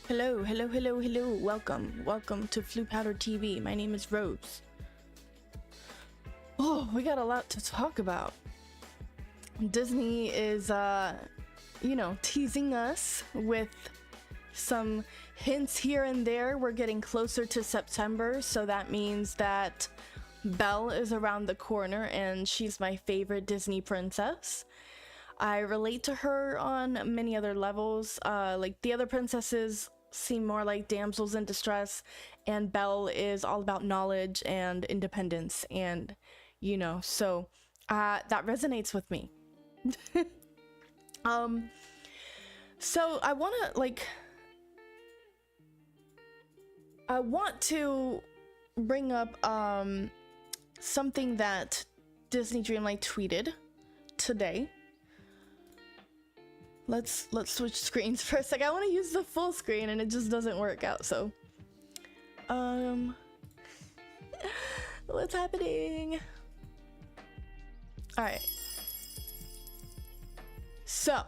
Hello, hello, hello, hello. Welcome to FloopowderTV. My name is Rose. Oh, we got a lot to talk about. Disney is, teasing us with some hints here and there. We're getting closer to September, so that means that Belle is around the corner, and she's my favorite Disney princess. I relate to her on many other levels. Like the other princesses seem more like damsels in distress, and Belle is all about knowledge and independence, and so that resonates with me. So I want to bring up something that Disney Dreamlight tweeted today. Let's switch screens for a sec. I want to use the full screen and it just doesn't work out, so what's happening? All right, so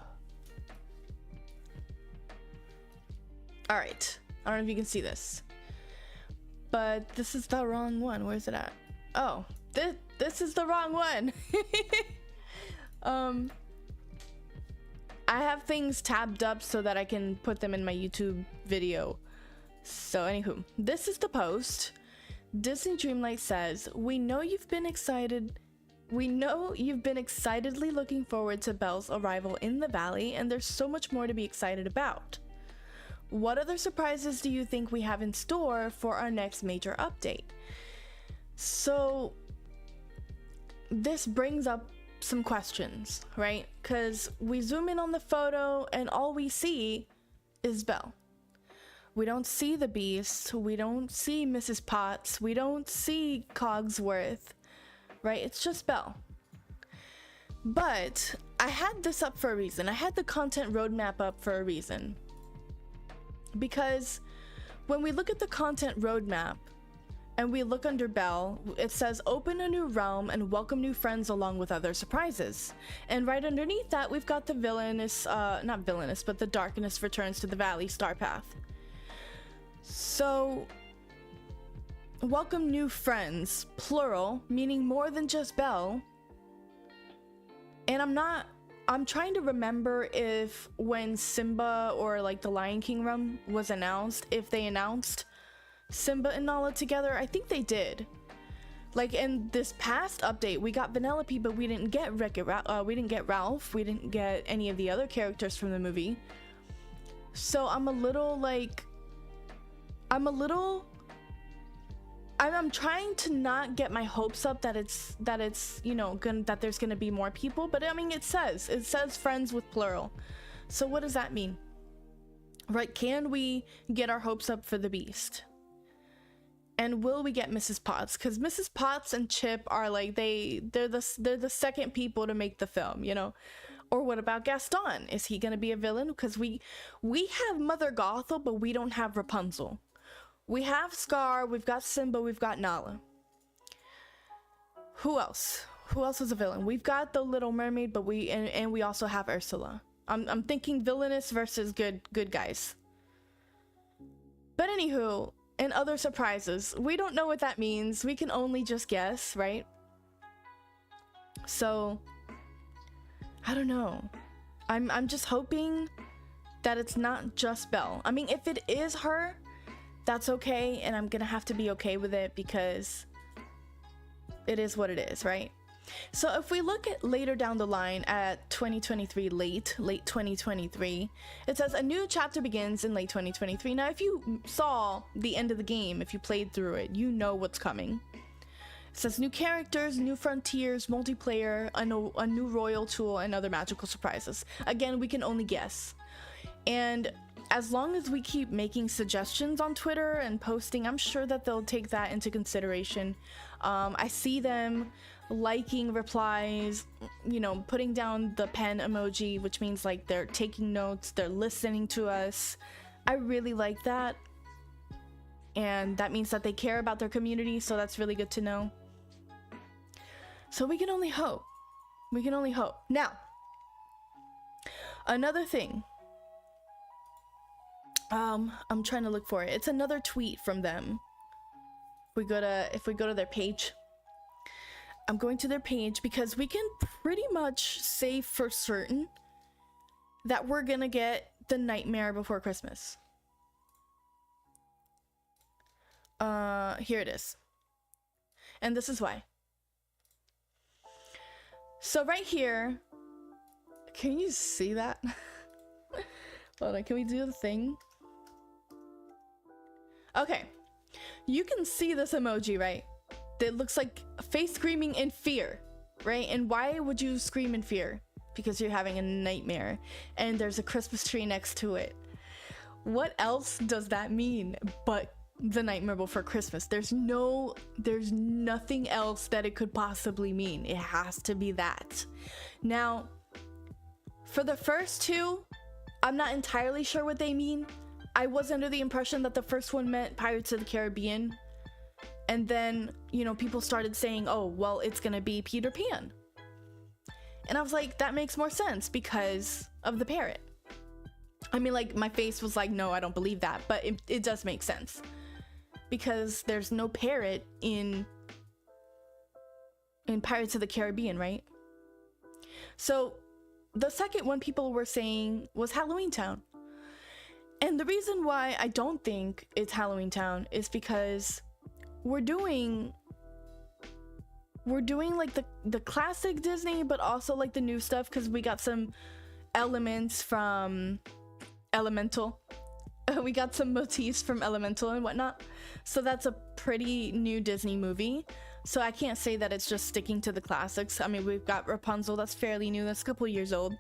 all right, I don't know if you can see this, but this is the wrong one. Where's it at? Oh, this is the wrong one. I have things tabbed up so that I can put them in my YouTube video. So anywho, this is the post. Disney Dreamlight says, we know you've been excitedly looking forward to Belle's arrival in the valley, and there's so much more to be excited about. What other surprises do you think we have in store for our next major update? So this brings up some questions, right? Because we zoom in on the photo and all we see is Belle. We don't see the Beast, we don't see Mrs. Potts, we don't see Cogsworth, right? It's just Belle. But I had this up for a reason. I had the content roadmap up for a reason. Because when we look at the content roadmap, and we look under Belle, it says open a new realm and welcome new friends along with other surprises. And right underneath that, we've got the not villainous, but the darkness returns to the valley star path. So, welcome new friends, plural, meaning more than just Belle. And I'm trying to remember if when Simba or like the Lion King realm was announced, if they announced Simba and Nala together. I think they did. Like in this past update, we got Vanellope, but we didn't get we didn't get Ralph. We didn't get any of the other characters from the movie. So I'm trying to not get my hopes up that it's that there's gonna be more people. But I mean, it says friends with plural. So what does that mean? Right? Can we get our hopes up for the Beast? And will we get Mrs. Potts? Because Mrs. Potts and Chip are like they're the second people to make the film, Or what about Gaston? Is he gonna be a villain? Because we have Mother Gothel, but we don't have Rapunzel. We have Scar, we've got Simba, we've got Nala. Who else? Who else is a villain? We've got the Little Mermaid, but we also have Ursula. I'm thinking villainous versus good guys. But anywho, and other surprises. We don't know what that means. We can only just guess, right? So, I don't know. I'm just hoping that it's not just Belle. I mean, if it is her, that's okay, and I'm gonna have to be okay with it because it is what it is, right? So if we look at later down the line at 2023, late 2023, it says a new chapter begins in late 2023. Now, if you saw the end of the game, if you played through it, you know what's coming. It says new characters, new frontiers, multiplayer, a new royal tool, and other magical surprises. Again, we can only guess. And as long as we keep making suggestions on Twitter and posting, I'm sure that they'll take that into consideration. I see them liking replies, putting down the pen emoji, which means like they're taking notes, they're listening to us. I really like that. And that means that they care about their community, so that's really good to know. So we can only hope. We can only hope. Now, another thing. I'm trying to look for it. It's another tweet from them. If we go to their page, I'm going to their page because we can pretty much say for certain that we're gonna get The Nightmare Before Christmas. Here it is. And this is why. So right here, can you see that? Hold on, can we do the thing? Okay, you can see this emoji, right? That looks like a face screaming in fear, right? And why would you scream in fear? Because you're having a nightmare and there's a Christmas tree next to it. What else does that mean but The Nightmare Before Christmas? There's nothing else that it could possibly mean. It has to be that. Now, for the first two, I'm not entirely sure what they mean. I was under the impression that the first one meant Pirates of the Caribbean. And then, you know, people started saying, oh, well, it's gonna be Peter Pan. And I was like, that makes more sense because of the parrot. I mean, like, my face was like, no, I don't believe that. But it does make sense. Because there's no parrot in Pirates of the Caribbean, right? So the second one people were saying was Halloween Town. And the reason why I don't think it's Halloween Town is because we're doing like the classic Disney, but also like the new stuff, because we got some elements from Elemental. We got some motifs from Elemental and whatnot. So that's a pretty new Disney movie. So I can't say that it's just sticking to the classics. I mean, we've got Rapunzel, that's fairly new, that's a couple years old.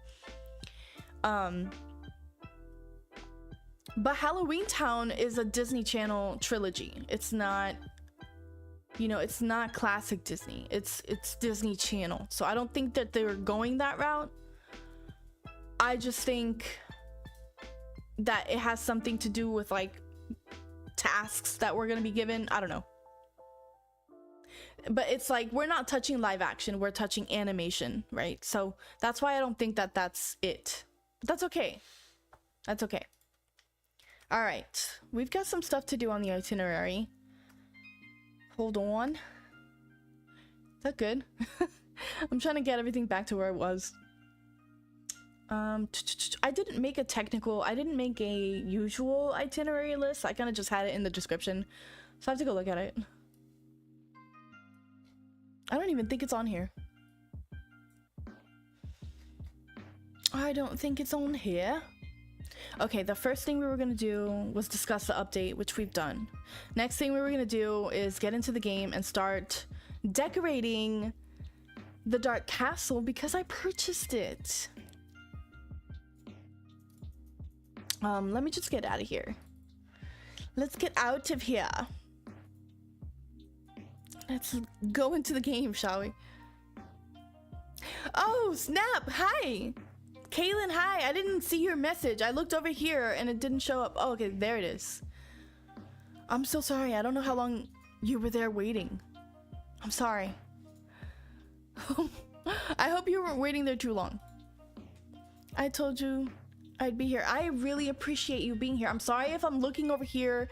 But Halloween Town is a Disney Channel trilogy. It's not, you know, it's not classic Disney. It's Disney Channel. So I don't think that they were going that route. I just think that it has something to do with like tasks that we're gonna be given. I don't know. But it's like, we're not touching live action, we're touching animation, right? So that's why I don't think that that's it. But that's okay. That's okay. All right, we've got some stuff to do on the itinerary. Hold on. Is that good? I'm trying to get everything back to where it was. I didn't make a usual itinerary list. I kind of just had it in the description. So I have to go look at it. I don't even think it's on here. I don't think it's on here. Okay, the first thing we were gonna do was discuss the update, which we've done. Next thing we were gonna do is get into the game and start decorating the Dark Castle because I purchased it. Let me just get out of here. Let's get out of here. Let's go into the game, shall we? Oh, snap! Hi! Kaylin, hi! I didn't see your message. I looked over here and it didn't show up. Oh, okay, there it is. I'm so sorry. I don't know how long you were there waiting. I'm sorry. I hope you weren't waiting there too long. I told you I'd be here. I really appreciate you being here. I'm sorry if I'm looking over here.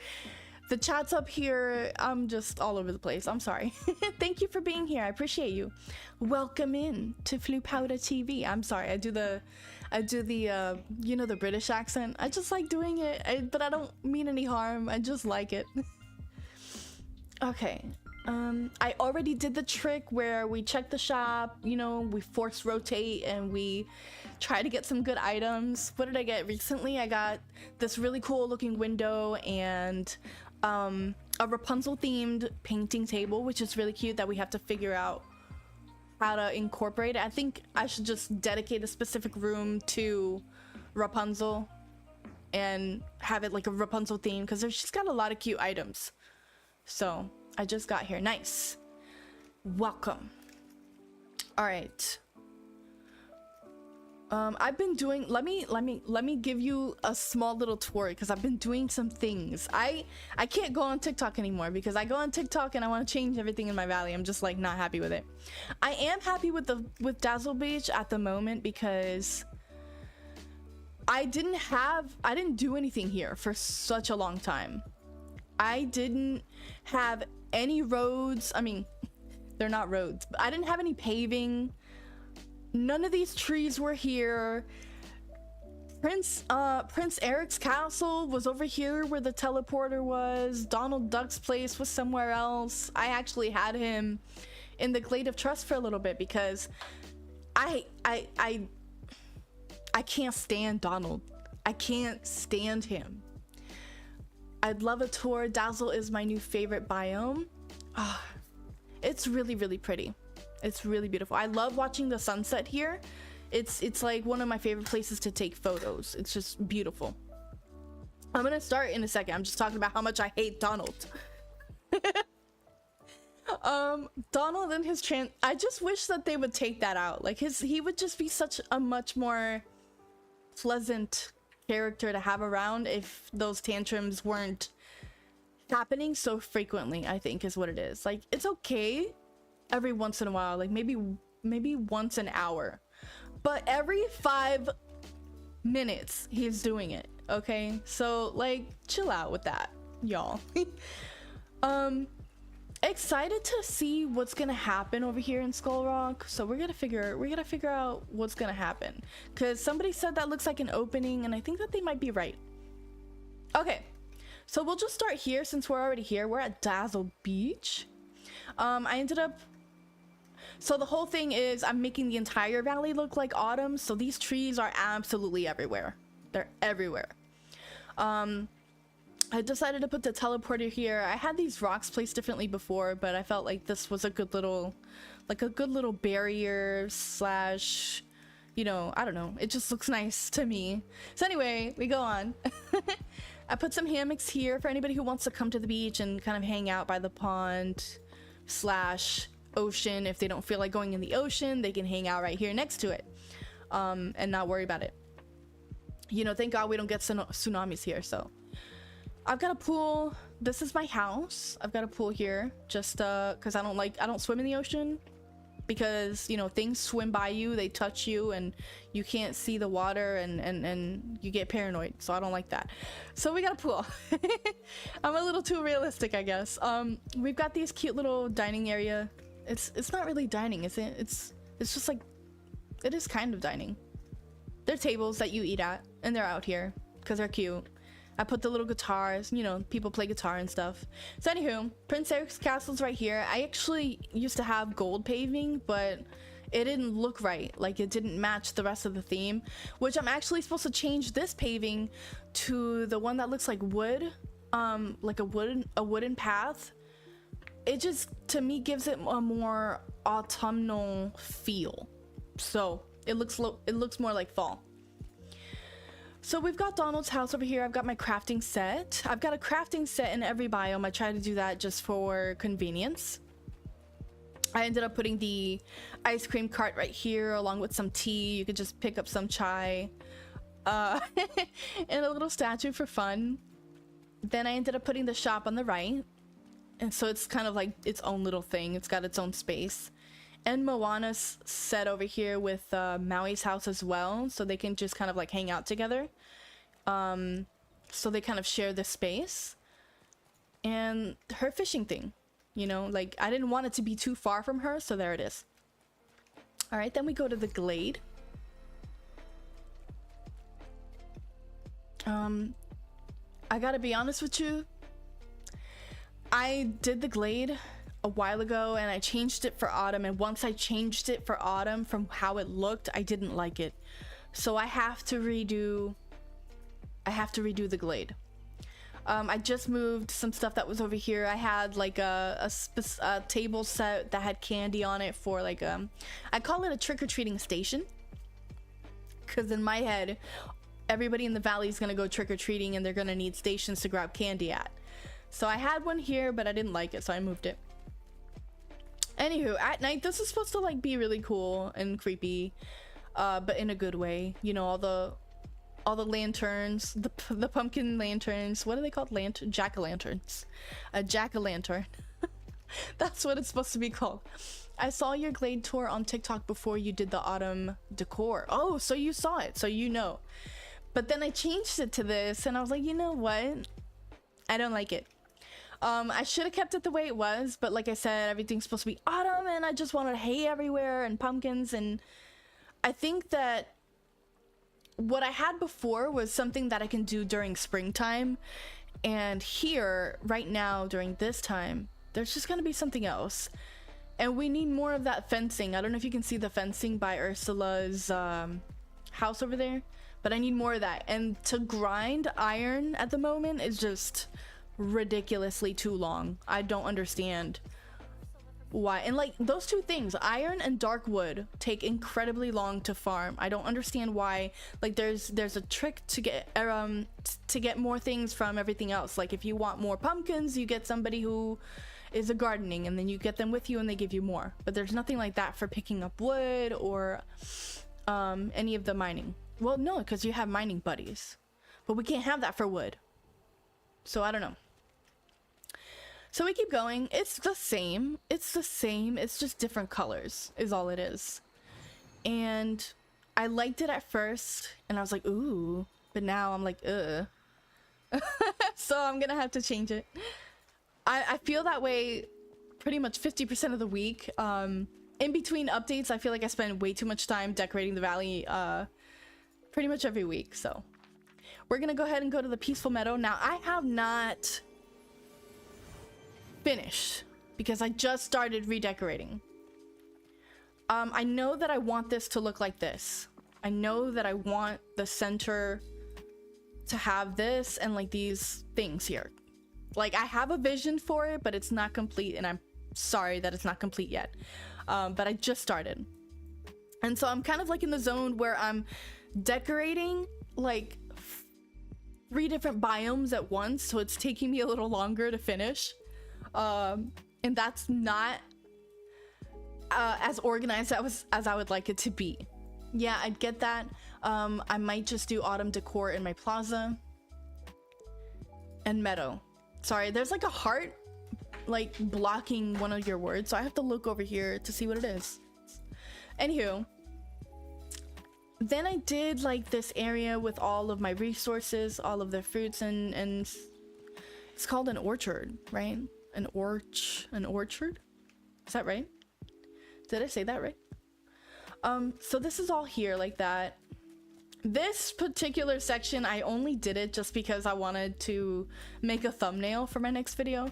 The chat's up here. I'm just all over the place. I'm sorry. Thank you for being here. I appreciate you. Welcome in to FloopowderTV. I'm sorry. I do the you know, the British accent. I just like doing it, but I don't mean any harm. I just like it. Okay. I already did the trick where we check the shop, you know, we force rotate and we try to get some good items. What did I get recently? I got this really cool looking window and a Rapunzel themed painting table, which is really cute, that we have to figure out how to incorporate it. I think I should just dedicate a specific room to Rapunzel and have it like a Rapunzel theme, because she's got a lot of cute items. So I just got here. Nice. Welcome. All right. I've been doing, let me give you a small little tour, because I've been doing some things. I can't go on TikTok anymore because I go on TikTok and I want to change everything in my valley. I'm just like not happy with it. I am happy with Dazzle Beach at the moment because I didn't do anything here for such a long time. I didn't have any roads. I mean, they're not roads, but I didn't have any paving. None of these trees were here. Prince Eric's castle was over here where the teleporter was. Donald Duck's place was somewhere else. I actually had him in the Glade of Trust for a little bit because I can't stand Donald. I can't stand him. I'd love a tour. Dazzle is my new favorite biome. It's really, really pretty. It's really beautiful. I love watching the sunset here. It's like one of my favorite places to take photos. It's just beautiful. I'm gonna start in a second. I'm just talking about how much I hate Donald. Donald and his I just wish that they would take that out. Like he would just be such a much more pleasant character to have around if those tantrums weren't happening so frequently, I think is what it is. Like, it's okay every once in a while, like maybe once an hour, but every 5 minutes he's doing it. Okay, so like chill out with that, y'all. Excited to see what's gonna happen over here in Skull Rock. So we're gonna figure out what's gonna happen, because somebody said that looks like an opening, and I think that they might be right. Okay, so we'll just start here since we're already here. We're at Dazzle Beach. I ended up, so the whole thing is I'm making the entire valley look like autumn, so these trees are absolutely everywhere. They're everywhere. I decided to put the teleporter here. I had these rocks placed differently before, but I felt like this was a good little, barrier slash, you know, I don't know. It just looks nice to me. So anyway, we go on. I put some hammocks here for anybody who wants to come to the beach and kind of hang out by the pond slash ocean. If they don't feel like going in the ocean, they can hang out right here next to it, and not worry about it. You know, thank God we don't get tsunamis here. So I've got a pool. This is my house. I've got a pool here just because I don't swim in the ocean, because, you know, things swim by you, they touch you, and you can't see the water, and you get paranoid. So I don't like that. So we got a pool. I'm a little too realistic, I guess. We've got these cute little dining area. It's not really dining, is it? It's just like, it is kind of dining. They're tables that you eat at, and they're out here because they're cute. I put the little guitars, you know, people play guitar and stuff. So anywho, Prince Eric's castle's right here. I actually used to have gold paving, but it didn't look right. Like, it didn't match the rest of the theme, which I'm actually supposed to change this paving to the one that looks like wood, like a wooden path. It just, to me, gives it a more autumnal feel. So it looks more like fall. So we've got Donald's house over here. I've got my crafting set. I've got a crafting set in every biome. I try to do that just for convenience. I ended up putting the ice cream cart right here along with some tea. You could just pick up some chai. And a little statue for fun. Then I ended up putting the shop on the right. And so it's kind of like its own little thing. It's got its own space. And Moana's set over here with Maui's house as well, so they can just kind of like hang out together. So they kind of share the space. And her fishing thing, you know, like I didn't want it to be too far from her, so there it is. All right, then we go to the glade. I gotta be honest with you, I did the glade a while ago and I changed it for autumn, and once I changed it for autumn from how it looked, I didn't like it, so I have to redo the glade. I just moved some stuff that was over here. I had like a table set that had candy on it for like I call it a trick-or-treating station, because in my head everybody in the valley is gonna go trick-or-treating and they're gonna need stations to grab candy at. So I had one here, but I didn't like it, so I moved it. Anywho, at night this is supposed to like be really cool and creepy, but in a good way. You know, all the lanterns, the pumpkin lanterns. What are they called? Jack-o'-lanterns. A jack-o'-lantern. That's what it's supposed to be called. I saw your glade tour on TikTok before you did the autumn decor. Oh, so you saw it, so you know. But then I changed it to this and I was like, you know what? I don't like it. I should have kept it the way it was, but like I said, everything's supposed to be autumn and I just wanted hay everywhere and pumpkins, and I think that what I had before was something that I can do during springtime, and here right now during this time there's just gonna be something else, and we need more of that fencing. I don't know if you can see the fencing by Ursula's house over there, but I need more of that. And to grind iron at the moment is just ridiculously too long. I don't understand why. And like those two things, iron and dark wood, take incredibly long to farm. I don't understand why. Like there's a trick to get more things from everything else. Like if you want more pumpkins, you get somebody who is a gardening and then you get them with you and they give you more. But there's nothing like that for picking up wood or any of the mining. Well, no, because you have mining buddies, but we can't have that for wood. So I don't know. So we keep going. It's the same. It's the same. It's just different colors is all it is. And I liked it at first and I was like, ooh, but now I'm like, ugh. So I'm gonna have to change it. I feel that way pretty much 50% of the week. In between updates, I feel like I spend way too much time decorating the valley pretty much every week. So we're gonna go ahead and go to the peaceful meadow. Now I have not finished because I just started redecorating. I know that I want this to look like this. I know that I want the center to have this and like these things here. Like I have a vision for it, but it's not complete, and I'm sorry that it's not complete yet. But I just started, and so I'm kind of like in the zone where I'm decorating like 3 different biomes at once, so it's taking me a little longer to finish. And that's not as organized as I would like it to be. Yeah, I get that. I might just do autumn decor in my plaza and meadow. Sorry, there's like a heart like blocking one of your words, so I have to look over here to see what it is. Anywho, then I did like this area with all of my resources, all of the fruits, and it's called an orchard, right? An orchard? Is that right? Did I say that right? So this is all here like that. This particular section, I only did it just because I wanted to make a thumbnail for my next video.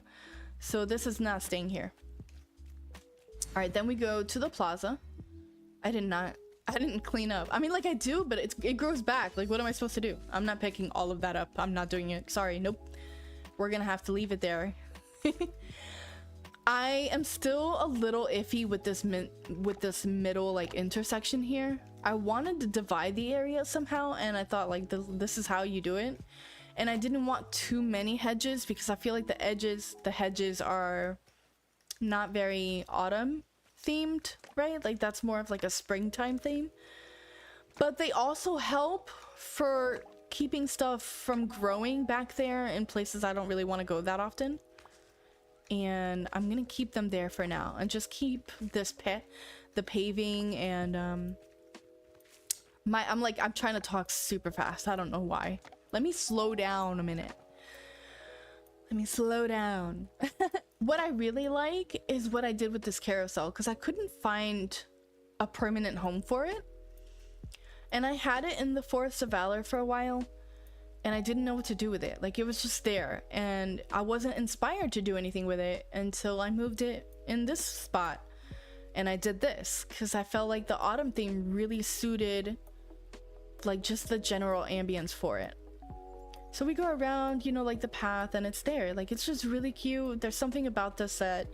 So this is not staying here. All right, then we go to the plaza. I didn't clean up. I mean, like I do, but it grows back. Like, what am I supposed to do? I'm not picking all of that up. I'm not doing it. Sorry, nope. We're gonna have to leave it there. I am still a little iffy with this middle like intersection here. I wanted to divide the area somehow, and I thought like this is how you do it. And I didn't want too many hedges because I feel like the hedges are not very autumn themed, right? Like that's more of like a springtime theme. But they also help for keeping stuff from growing back there in places I don't really want to go that often. And I'm gonna keep them there for now and just keep this the paving, and I'm trying to talk super fast. I don't know why. Let me slow down a minute. Let me slow down. What I really like is what I did with this carousel, because I couldn't find a permanent home for it. And I had it in the Forest of Valor for a while, and I didn't know what to do with it. Like, it was just there, and I wasn't inspired to do anything with it until I moved it in this spot. And I did this because I felt like the autumn theme really suited like just the general ambience for it. So we go around, you know, like the path, and it's there. Like, it's just really cute. There's something about this that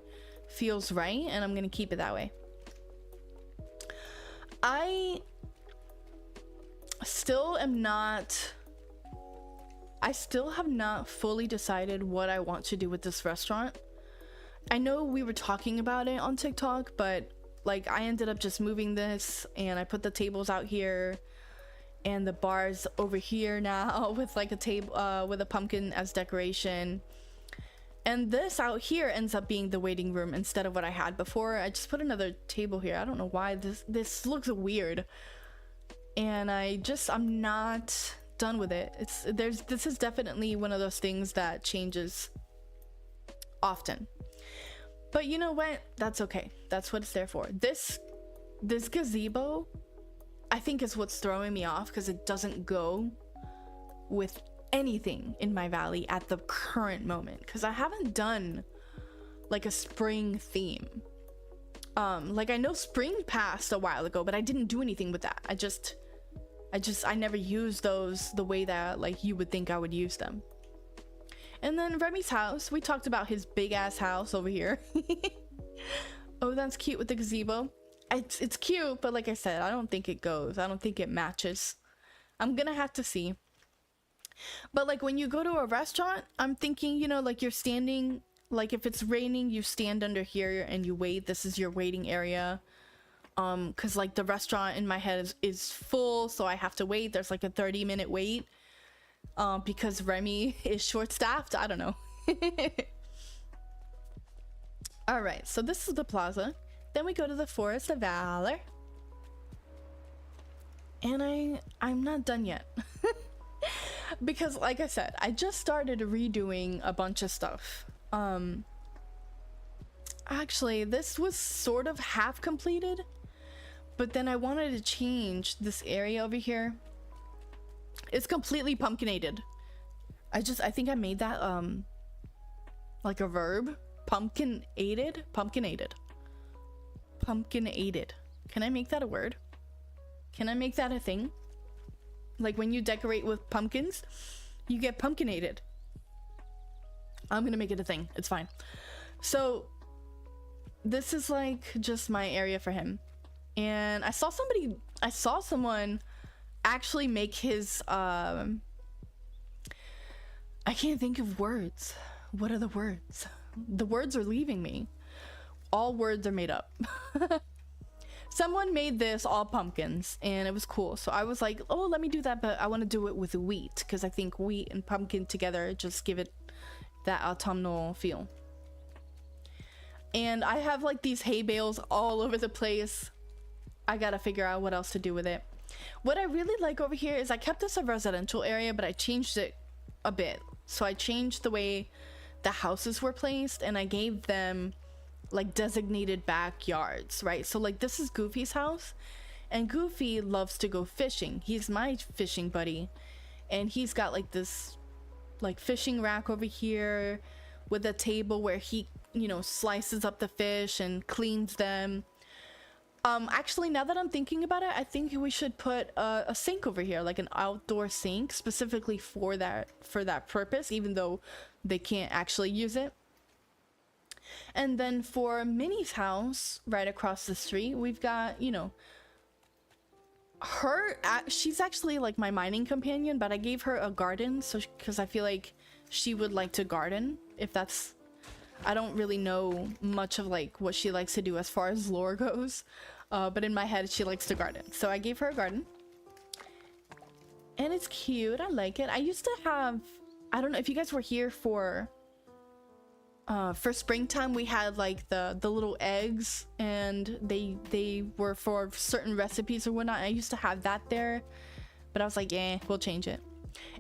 feels right, and I'm gonna keep it that way. I still have not fully decided what I want to do with this restaurant. I know we were talking about it on TikTok, but like I ended up just moving this, and I put the tables out here and the bars over here now with like a table with a pumpkin as decoration. And this out here ends up being the waiting room instead of what I had before. I just put another table here. I don't know why this looks weird. And I'm not done with it. This is definitely one of those things that changes often. But you know what? That's okay. That's what it's there for. This gazebo, I think, is what's throwing me off, because it doesn't go with anything in my valley at the current moment, because I haven't done like a spring theme. Like, I know spring passed a while ago, but I didn't do anything with that. I never used those the way that like you would think I would use them. And then Remy's house, we talked about his big ass house over here. Oh, that's cute with the gazebo. It's cute, but like I said, I don't think it goes. I don't think it matches. I'm gonna have to see. But like when you go to a restaurant, I'm thinking, you know, like you're standing, like if it's raining, you stand under here and you wait. This is your waiting area. Cause like the restaurant in my head is full, so I have to wait. There's like a 30-minute wait. Because Remy is short-staffed. I don't know. All right, so this is the plaza. Then we go to the Forest of Valor. And I'm not done yet. Because like I said, I just started redoing a bunch of stuff. Actually, this was sort of half completed, but then I wanted to change this area over here. It's completely pumpkinated. I think I made that like a verb. Pumpkinated. Can I make that a word? Can I make that a thing? Like when you decorate with pumpkins, you get pumpkinated. I'm gonna make it a thing. It's fine. So this is like just my area for him. And I saw someone actually make his I can't think of words. What are the words? The words are leaving me. All words are made up. Someone made this all pumpkins and it was cool, so I was like, oh, let me do that, but I want to do it with wheat, because I think wheat and pumpkin together just give it that autumnal feel. And I have like these hay bales all over the place. I gotta figure out what else to do with it. What I really like over here is I kept this a residential area, but I changed it a bit. So I changed the way the houses were placed, and I gave them like designated backyards, right? So like this is Goofy's house, and Goofy loves to go fishing. He's my fishing buddy, and he's got like this like fishing rack over here with a table where he, you know, slices up the fish and cleans them. Actually, now that I'm thinking about it, I think we should put a sink over here, like an outdoor sink specifically for that purpose, even though they can't actually use it. And then for Minnie's house right across the street, we've got, you know, she's actually like my mining companion, but I gave her a garden, so because I feel like she would like to garden. If that's, I don't really know much of like what she likes to do as far as lore goes, but in my head she likes to garden, so I gave her a garden, and it's cute. I like it. I used to have, I don't know if you guys were here for springtime, we had like the little eggs, and they were for certain recipes or whatnot. I used to have that there, but I was like, yeah, we'll change it.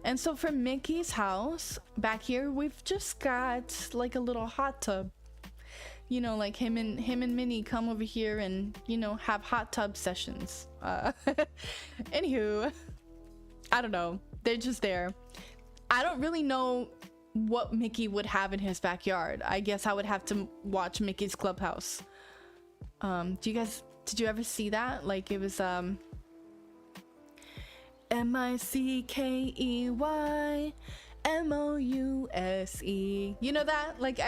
And so for Mickey's house back here, we've just got like a little hot tub. You know, like him and Minnie come over here and, you know, have hot tub sessions. Anywho, I don't know. They're just there. I don't really know what Mickey would have in his backyard. I guess I would have to watch Mickey's Clubhouse. Did you ever see that? Like it was MICKEY MOUSE. You know that? Like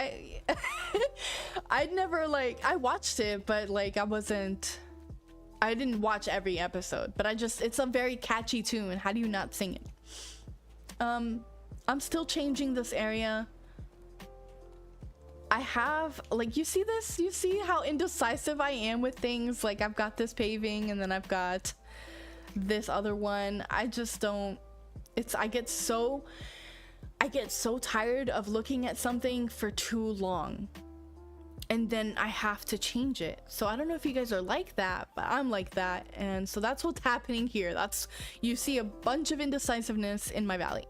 I'd never, like, I watched it, but like I didn't watch every episode, but it's a very catchy tune. How do you not sing it? I'm still changing this area. I have, like, you see this? You see how indecisive I am with things? Like I've got this paving and then I've got this other one. I just don't, I get so tired of looking at something for too long. and then I have to change it. So I don't know if you guys are like that, but I'm like that. And so that's what's happening here. You see a bunch of indecisiveness in my valley.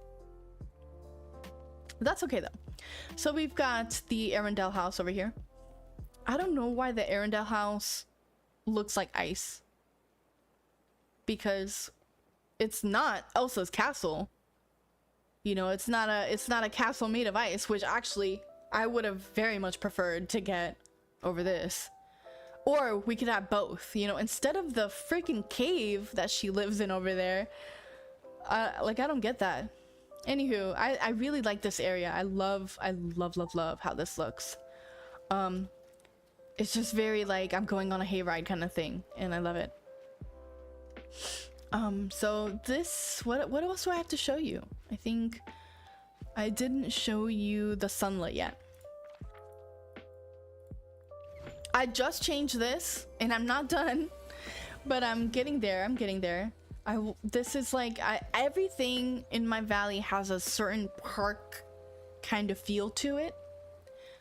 That's okay though. So we've got the Arendelle house over here. I don't know why the Arendelle house looks like ice, because it's not Elsa's castle. You know, it's not a castle made of ice, which actually I would have very much preferred to get over this. Or we could have both, you know, instead of the freaking cave that she lives in over there. Like, I don't get that. Anywho, I really like this area. I love how this looks. It's just very like I'm going on a hayride kind of thing, and I love it. So this, what else do I have to show you? I think I didn't show you the sunlit yet. I just changed this and I'm not done, but I'm getting there. This is like, everything in my valley has a certain park kind of feel to it.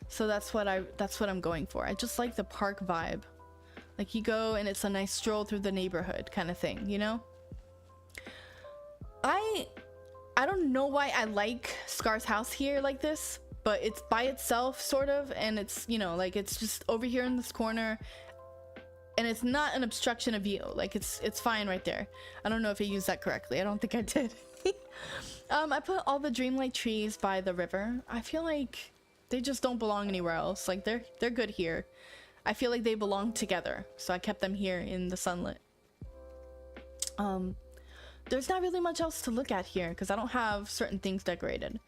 So that's what I'm going for. I just like the park vibe. Like, you go and it's a nice stroll through the neighborhood kind of thing, you know? I don't know why I like Scar's house here like this, but it's by itself sort of, and it's, you know, like, it's just over here in this corner, and it's not an obstruction of view. Like, it's fine right there. I don't know if I used that correctly. I don't think I did. I put all the dreamlight trees by the river. I feel like they just don't belong anywhere else. Like, they're good here. I feel like they belong together, so I kept them here in the sunlit. There's not really much else to look at here because I don't have certain things decorated.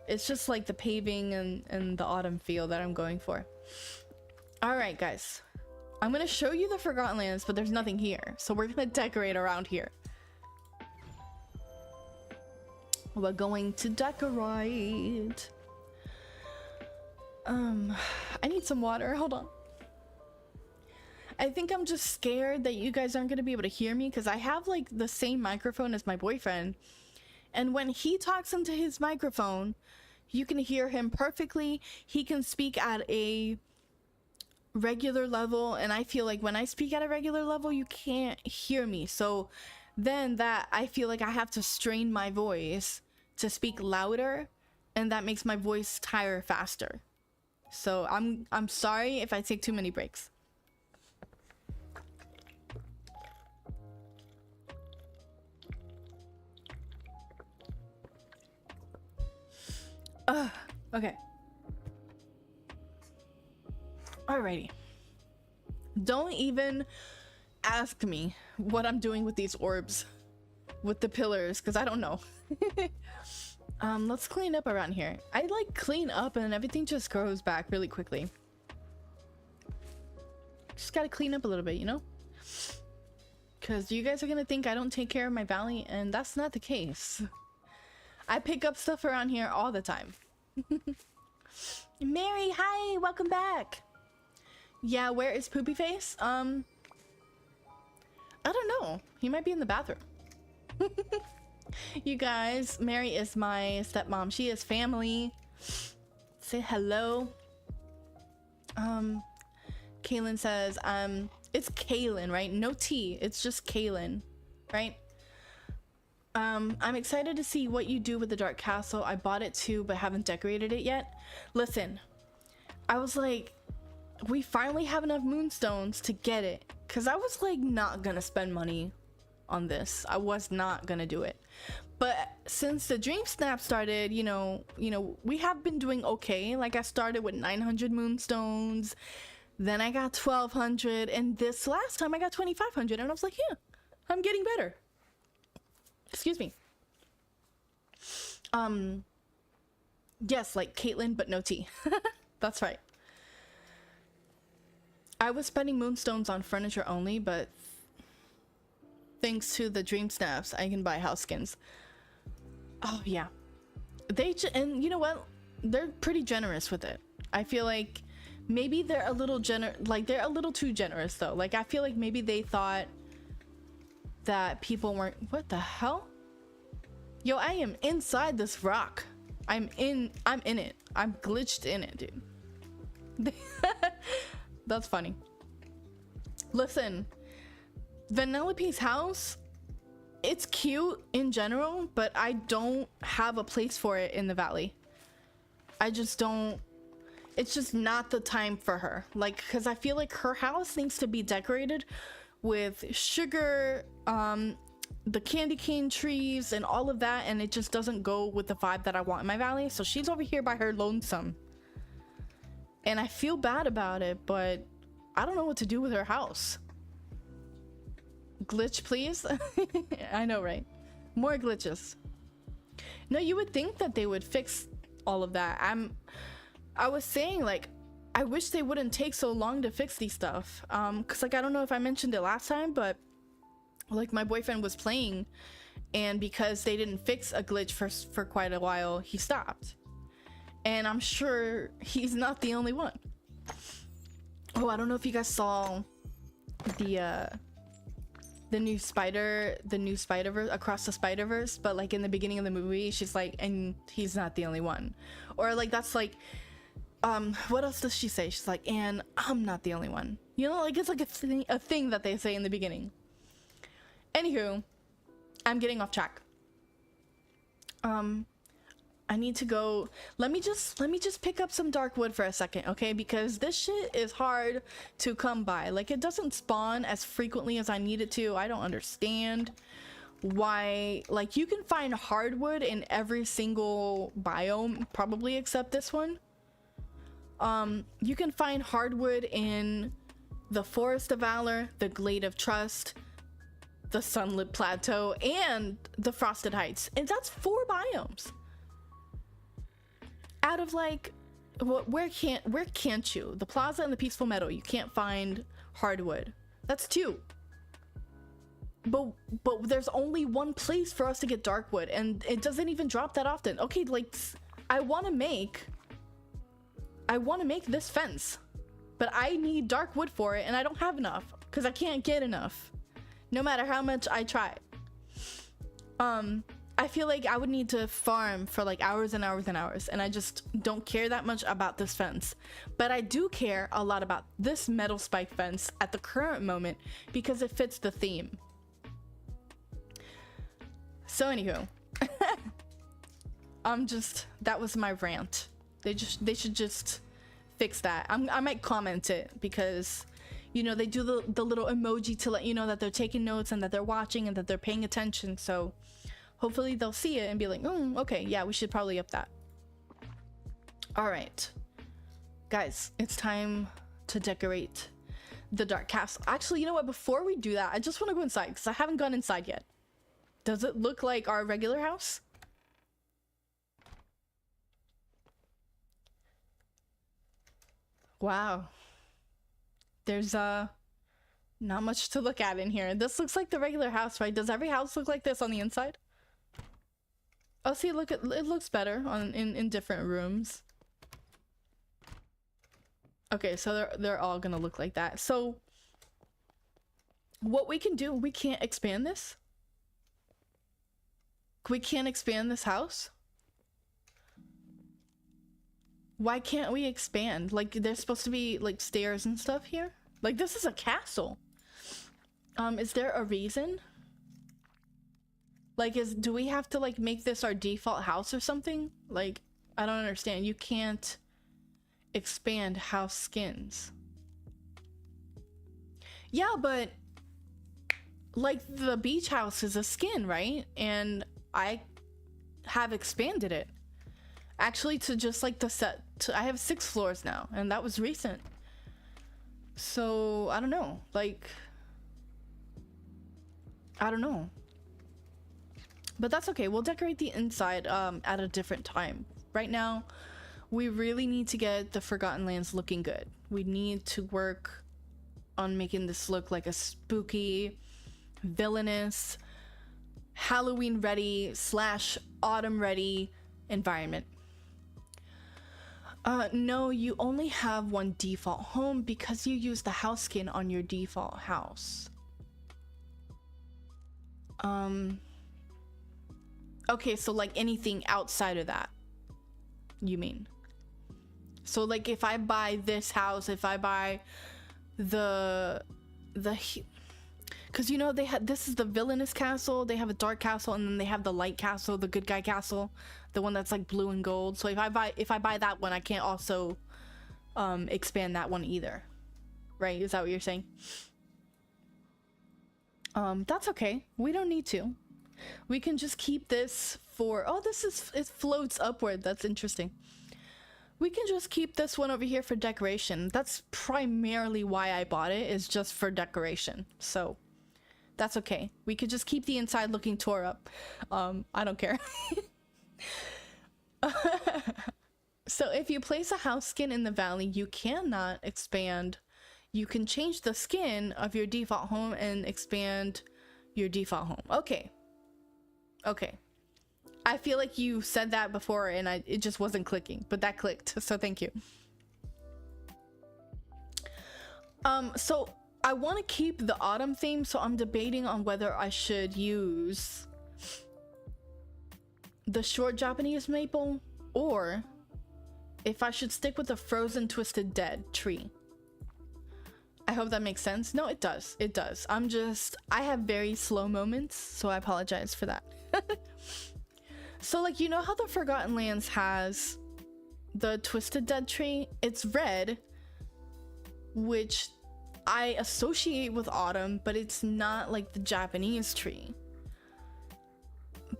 It's just like the paving and the autumn feel that I'm going for. All right, guys. I'm gonna show you the Forgotten Lands, but there's nothing here, so we're gonna decorate around here. We're going to decorate. I need some water. Hold on. I think I'm just scared that you guys aren't going to be able to hear me because I have like the same microphone as my boyfriend. And when he talks into his microphone, you can hear him perfectly. He can speak at a regular level. And I feel like when I speak at a regular level, you can't hear me. So then I feel like I have to strain my voice to speak louder. And that makes my voice tire faster. So I'm sorry if I take too many breaks. Okay. Alrighty. Don't even ask me what I'm doing with these orbs, with the pillars, because I don't know. Let's clean up around here. I like clean up and everything just grows back really quickly. Just gotta clean up a little bit, you know? Because you guys are gonna think I don't take care of my valley, and that's not the case. I pick up stuff around here all the time. Mary, hi, welcome back. Yeah, where is Poopy Face? I don't know. He might be in the bathroom. You guys, Mary is my stepmom. She is family. Say hello. Kaylin says, it's Kaylin, right? No T. It's just Kaylin, right? I'm excited to see what you do with the Dark Castle. I bought it too, but haven't decorated it yet. Listen, I was like, we finally have enough moonstones to get it. Because I was like not gonna spend money on this. I was not gonna do it. But since the Dream Snap started, you know, we have been doing okay. Like, I started with 900 moonstones. Then I got 1200. And this last time I got 2500. And I was like, yeah, I'm getting better. Excuse me. Yes, like Caitlin, but no T. That's right. I was spending moonstones on furniture only, but thanks to the Dream Snaps, I can buy house skins. Oh yeah, and you know what? They're pretty generous with it. I feel like maybe they're a little they're a little too generous though. Like, I feel like maybe they thought that people weren't. What the hell? Yo, I am inside this rock. I'm in it. I'm glitched in it, dude. That's funny. Listen, Vanellope's house, it's cute in general, but I don't have a place for it in the valley. I just don't. It's just not the time for her. Like, because I feel like her house needs to be decorated with sugar, the candy cane trees and all of that, and it just doesn't go with the vibe that I want in my valley. So she's over here by her lonesome, and I feel bad about it, but I don't know what to do with her house. Glitch, please. I know, right? More glitches. No, you would think that they would fix all of that. I was saying, like, I wish they wouldn't take so long to fix these stuff. Cause like, I don't know if I mentioned it last time, but like my boyfriend was playing, and because they didn't fix a glitch for quite a while, he stopped. And I'm sure he's not the only one. Oh, I don't know if you guys saw the new Spider-Verse, Across the Spider-Verse, but like in the beginning of the movie, she's like, and he's not the only one. Or like, that's like, what else does she say? She's like, and I'm not the only one. You know, like it's like a thing that they say in the beginning. Anywho, I'm getting off track. I need to go. Let me just pick up some dark wood for a second, okay? Because this shit is hard to come by. Like, it doesn't spawn as frequently as I need it to. I don't understand why. Like, you can find hardwood in every single biome, probably except this one. You can find hardwood in the Forest of Valor, the Glade of Trust, the Sunlit Plateau, and the Frosted Heights, and that's 4 biomes. Out of like, where can't you? The Plaza and the Peaceful Meadow, you can't find hardwood. That's 2. But there's only 1 place for us to get dark wood, and it doesn't even drop that often. Okay, like, I want to make this fence, but I need dark wood for it, and I don't have enough because I can't get enough, no matter how much I try. I feel like I would need to farm for like hours and hours and hours, and I just don't care that much about this fence. But I do care a lot about this metal spike fence at the current moment because it fits the theme. So anywho, that was my rant. They should just fix that. I might comment it because, you know, they do the little emoji to let you know that they're taking notes and that they're watching and that they're paying attention. So hopefully they'll see it and be like, oh, okay, yeah, we should probably up that. All right, guys, it's time to decorate the dark castle. Actually, you know what? Before we do that, I just want to go inside because I haven't gone inside yet. Does it look like our regular house? Wow. There's not much to look at in here. This looks like the regular house, right? Does every house look like this on the inside? Oh, see, look, it looks better in different rooms. Okay, so they're all gonna look like that. So what we can do, we can't expand this. We can't expand this house. Why can't we expand? Like, there's supposed to be like stairs and stuff here. Like, this is a castle. Is there a reason? Like, do we have to like make this our default house or something? Like, I don't understand. You can't expand house skins. Yeah, but like the beach house is a skin, right? And I have expanded it actually to just like the set to, I have 6 floors now, and that was recent. So I don't know, like, I don't know, but that's okay. We'll decorate the inside at a different time. Right now we really need to get the Forgotten Lands looking good. We need to work on making this look like a spooky, villainous, Halloween ready / autumn ready environment. No, you only have 1 default home because you use the house skin on your default house. Okay, so like anything outside of that, you mean? So like if I buy this house, if I buy the because you know they had, this is the villainous castle, they have a dark castle, and then they have the light castle, the good guy castle, the one that's like blue and gold. So if I buy that one, I can't also expand that one either, right? Is that what you're saying? That's okay, we don't need to. We can just keep this for, oh, this is, it floats upward, that's interesting. We can just keep this one over here for decoration. That's primarily why I bought it, is just for decoration. So that's okay. We could just keep the inside looking tore up. I don't care. So if you place a house skin in the valley, you cannot expand. You can change the skin of your default home and expand your default home. Okay. Okay. I feel like you said that before and it just wasn't clicking, but that clicked, so thank you. So I want to keep the autumn theme, so I'm debating on whether I should use the short Japanese maple or if I should stick with the frozen twisted dead tree. I hope that makes sense. No, it does. It does. I have very slow moments, so I apologize for that. So like, you know how the Forgotten Lands has the twisted dead tree? It's red, which I associate with autumn, but it's not like the Japanese tree.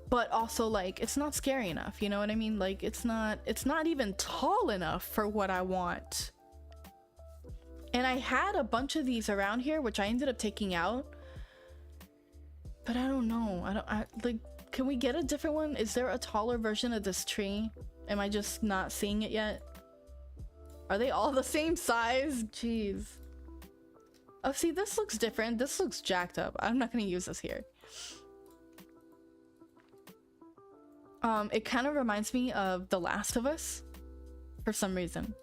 But also like, it's not scary enough, you know what I mean? Like it's not even tall enough for what I want. And I had a bunch of these around here, which I ended up taking out. But I don't know. Like, can we get a different one? Is there a taller version of this tree? Am I just not seeing it yet? Are they all the same size? Jeez. Oh, see, this looks different. This looks jacked up. I'm not gonna use this here. It kind of reminds me of The Last of Us for some reason.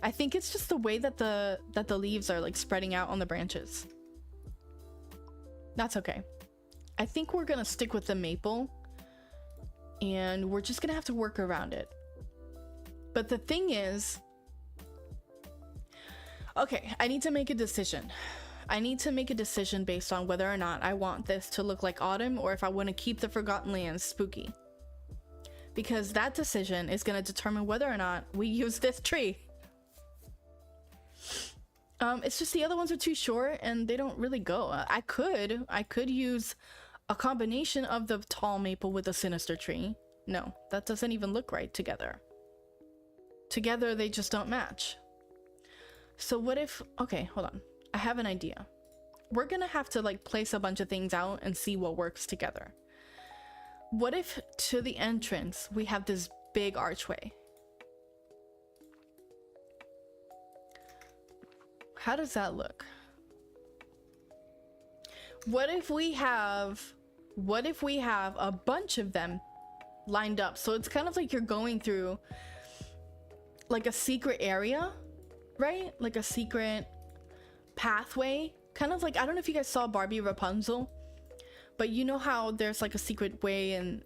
I think it's just the way that the leaves are like spreading out on the branches. That's okay. I think we're gonna stick with the maple and we're just gonna have to work around it. But the thing is, okay, I need to make a decision. I need to make a decision based on whether or not I want this to look like autumn or if I want to keep the Forgotten Lands spooky. Because that decision is going to determine whether or not we use this tree. It's just the other ones are too short and they don't really go. I could use a combination of the tall maple with a sinister tree. No, that doesn't even look right together. Together, they just don't match. So what if, okay, hold on. I have an idea. We're gonna have to like place a bunch of things out and see what works together. What if to the entrance, we have this big archway? How does that look? What if we have a bunch of them lined up? So it's kind of like you're going through like a secret area, right? Like a secret pathway, kind of like, I don't know if you guys saw Barbie Rapunzel, but you know how there's like a secret way and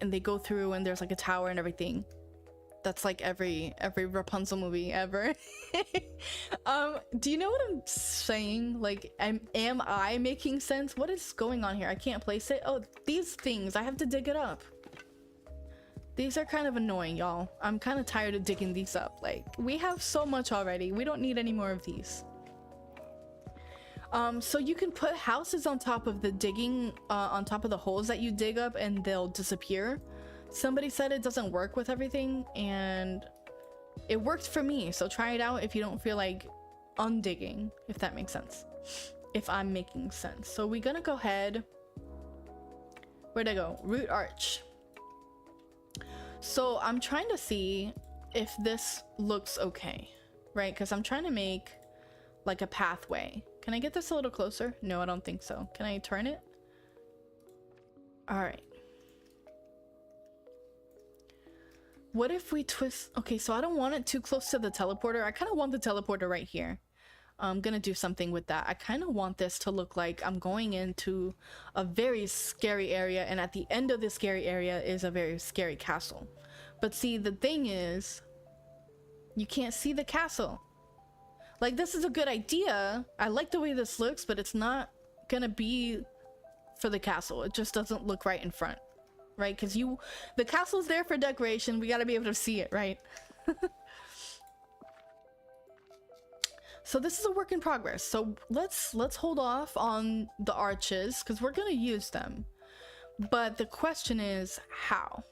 they go through and there's like a tower and everything. That's like every Rapunzel movie ever. Do you know what I'm saying? Like, am I making sense? What is going on here? I can't place it. Oh, these things, I have to dig it up. These are kind of annoying, y'all. I'm kind of tired of digging these up. Like, we have so much already. We don't need any more of these. So you can put houses on top of the digging, on top of the holes that you dig up and they'll disappear. Somebody said it doesn't work with everything and it worked for me. So try it out if you don't feel like undigging, if that makes sense. If I'm making sense. So we're gonna go ahead. Where'd I go? Root arch. So I'm trying to see if this looks okay, right? Because I'm trying to make like a pathway. Can I get this a little closer? No, I don't think so. Can I turn it? All right. What if we twist? Okay, so I don't want it too close to the teleporter. I kind of want the teleporter right here. I'm gonna do something with that. I kind of want this to look like I'm going into a very scary area, and at the end of this scary area is a very scary castle. But see, the thing is, You can't see the castle. Like, this is a good idea. I like the way this looks, but it's not gonna be for the castle. It just doesn't look right in front, right? Because the castle's there for decoration. We gotta be able to see it, right? So this is a work in progress. So let's hold off on the arches because we're gonna use them. But the question is how?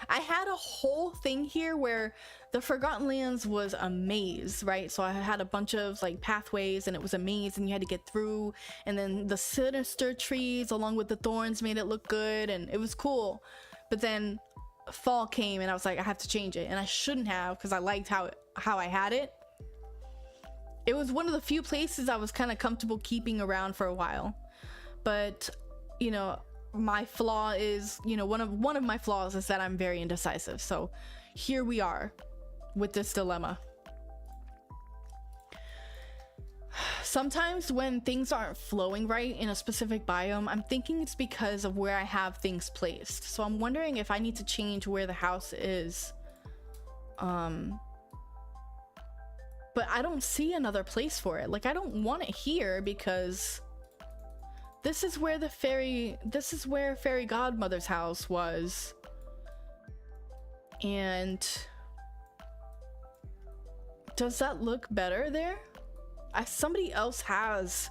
I had a whole thing here where the Forgotten Lands was a maze, right? So I had a bunch of like pathways and it was a maze and you had to get through, and then the sinister trees along with the thorns made it look good and it was cool. But then fall came and I was like, I have to change it, and I shouldn't have because I liked how I had it. It was one of the few places I was kind of comfortable keeping around for a while. But, you know, my flaw is, you know, one of my flaws is that I'm very indecisive. So here we are with this dilemma. Sometimes when things aren't flowing right in a specific biome, I'm thinking it's because of where I have things placed. So I'm wondering if I need to change where the house is. But I don't see another place for it. Like, I don't want it here because this is where fairy godmother's house was. And does that look better there? Somebody else has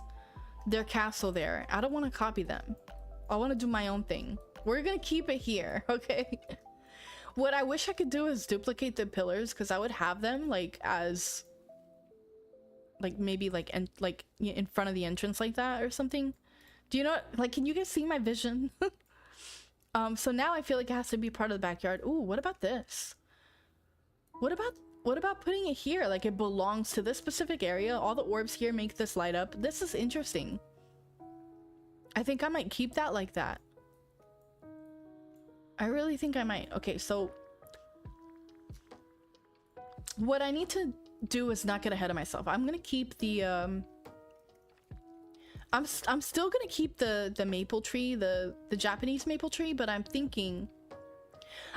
their castle there. I don't want to copy them. I want to do my own thing. We're gonna keep it here, okay? What I wish I could do is duplicate the pillars, because I would have them like as like maybe like in front of the entrance like that or something. Do you know, like, can you guys see my vision? So now I feel like it has to be part of the backyard. Ooh, what about this? What about putting it here? Like, it belongs to this specific area. All the orbs here make this light up. This is interesting. I think I might keep that like that. I really think I might. Okay, so what I need to do is not get ahead of myself. I'm gonna keep the I'm still gonna keep the maple tree, the Japanese maple tree, but I'm thinking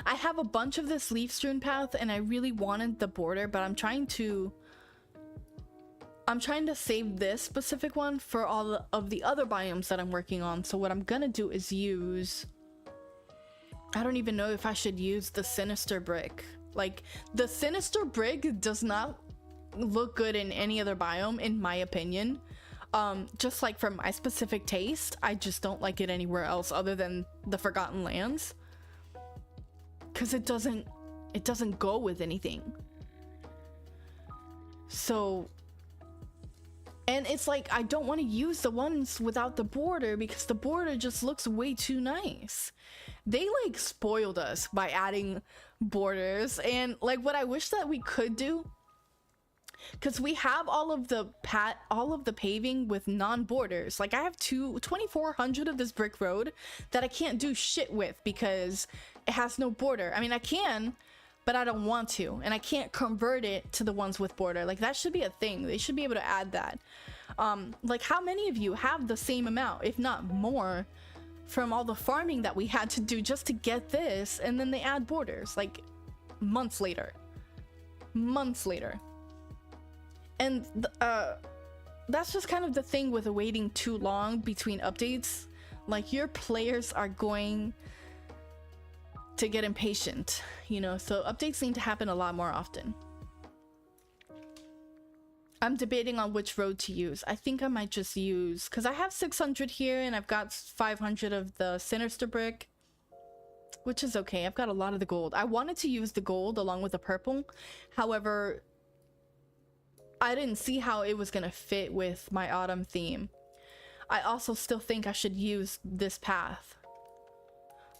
I have a bunch of this leaf strewn path and I really wanted the border, but I'm trying to save this specific one for all of the other biomes that I'm working on. So what I'm gonna do is use, I don't even know if I should use the sinister brick. Like, the sinister brick does not look good in any other biome, in my opinion. Just like for my specific taste, I just don't like it anywhere else other than the Forgotten Lands, because it doesn't go with anything. So, and it's like, I don't want to use the ones without the border because the border just looks way too nice. They like spoiled us by adding borders, and like what I wish that we could do, because we have all of the paving with non-borders. Like, I have 2,400 of this brick road that I can't do shit with because it has no border. I mean, I can, but I don't want to, and I can't convert it to the ones with border. Like, that should be a thing. They should be able to add that. Like, how many of you have the same amount, if not more, from all the farming that we had to do just to get this, and then they add borders like months later. And that's just kind of the thing with waiting too long between updates. Like, your players are going to get impatient, you know, so updates need to happen a lot more often. I'm debating on which road to use. I think I might just use, because I have 600 here and I've got 500 of the sinister brick, which is okay. I've got a lot of the gold. I wanted to use the gold along with the purple. However, I didn't see how it was gonna fit with my autumn theme. I also still think I should use this path.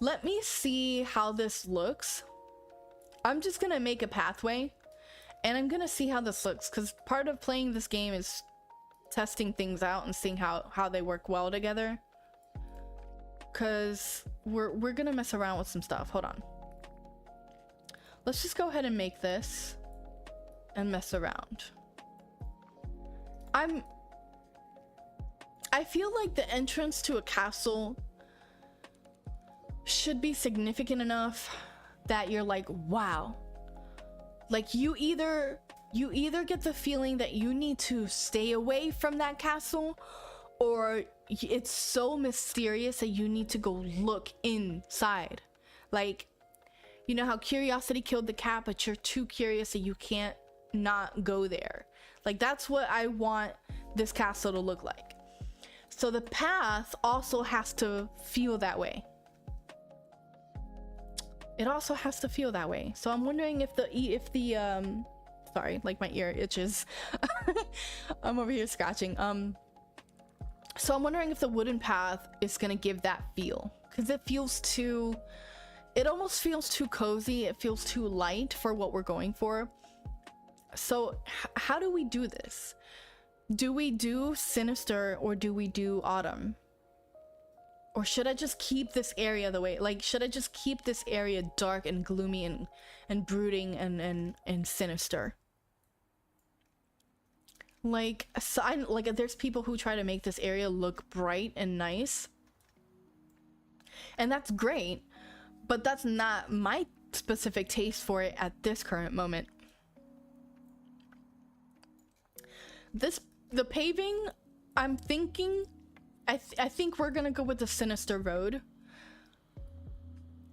Let me see how this looks. I'm just gonna make a pathway and I'm gonna see how this looks, because part of playing this game is testing things out and seeing how they work well together. Because we're gonna mess around with some stuff. Hold on. Let's just go ahead and make this and mess around. I feel like the entrance to a castle should be significant enough that you're like, wow, Like you either get the feeling that you need to stay away from that castle, or it's so mysterious that you need to go look inside. Like, you know how curiosity killed the cat, but you're too curious that you can't not go there. Like, that's what I want this castle to look like. So the path also has to feel that way. It also has to feel that way. So I'm wondering if the sorry, like my ear itches. I'm over here scratching. So I'm wondering if the wooden path is gonna give that feel, because it almost feels too cozy. It feels too light for what we're going for. So how do we do this? Do we do sinister or do we do autumn? Or should I just keep this area the way, like, should I just keep this area dark and gloomy and brooding and sinister? Like, there's people who try to make this area look bright and nice, and that's great, but that's not my specific taste for it at this current moment. The paving, I'm thinking, I think we're gonna go with the sinister road.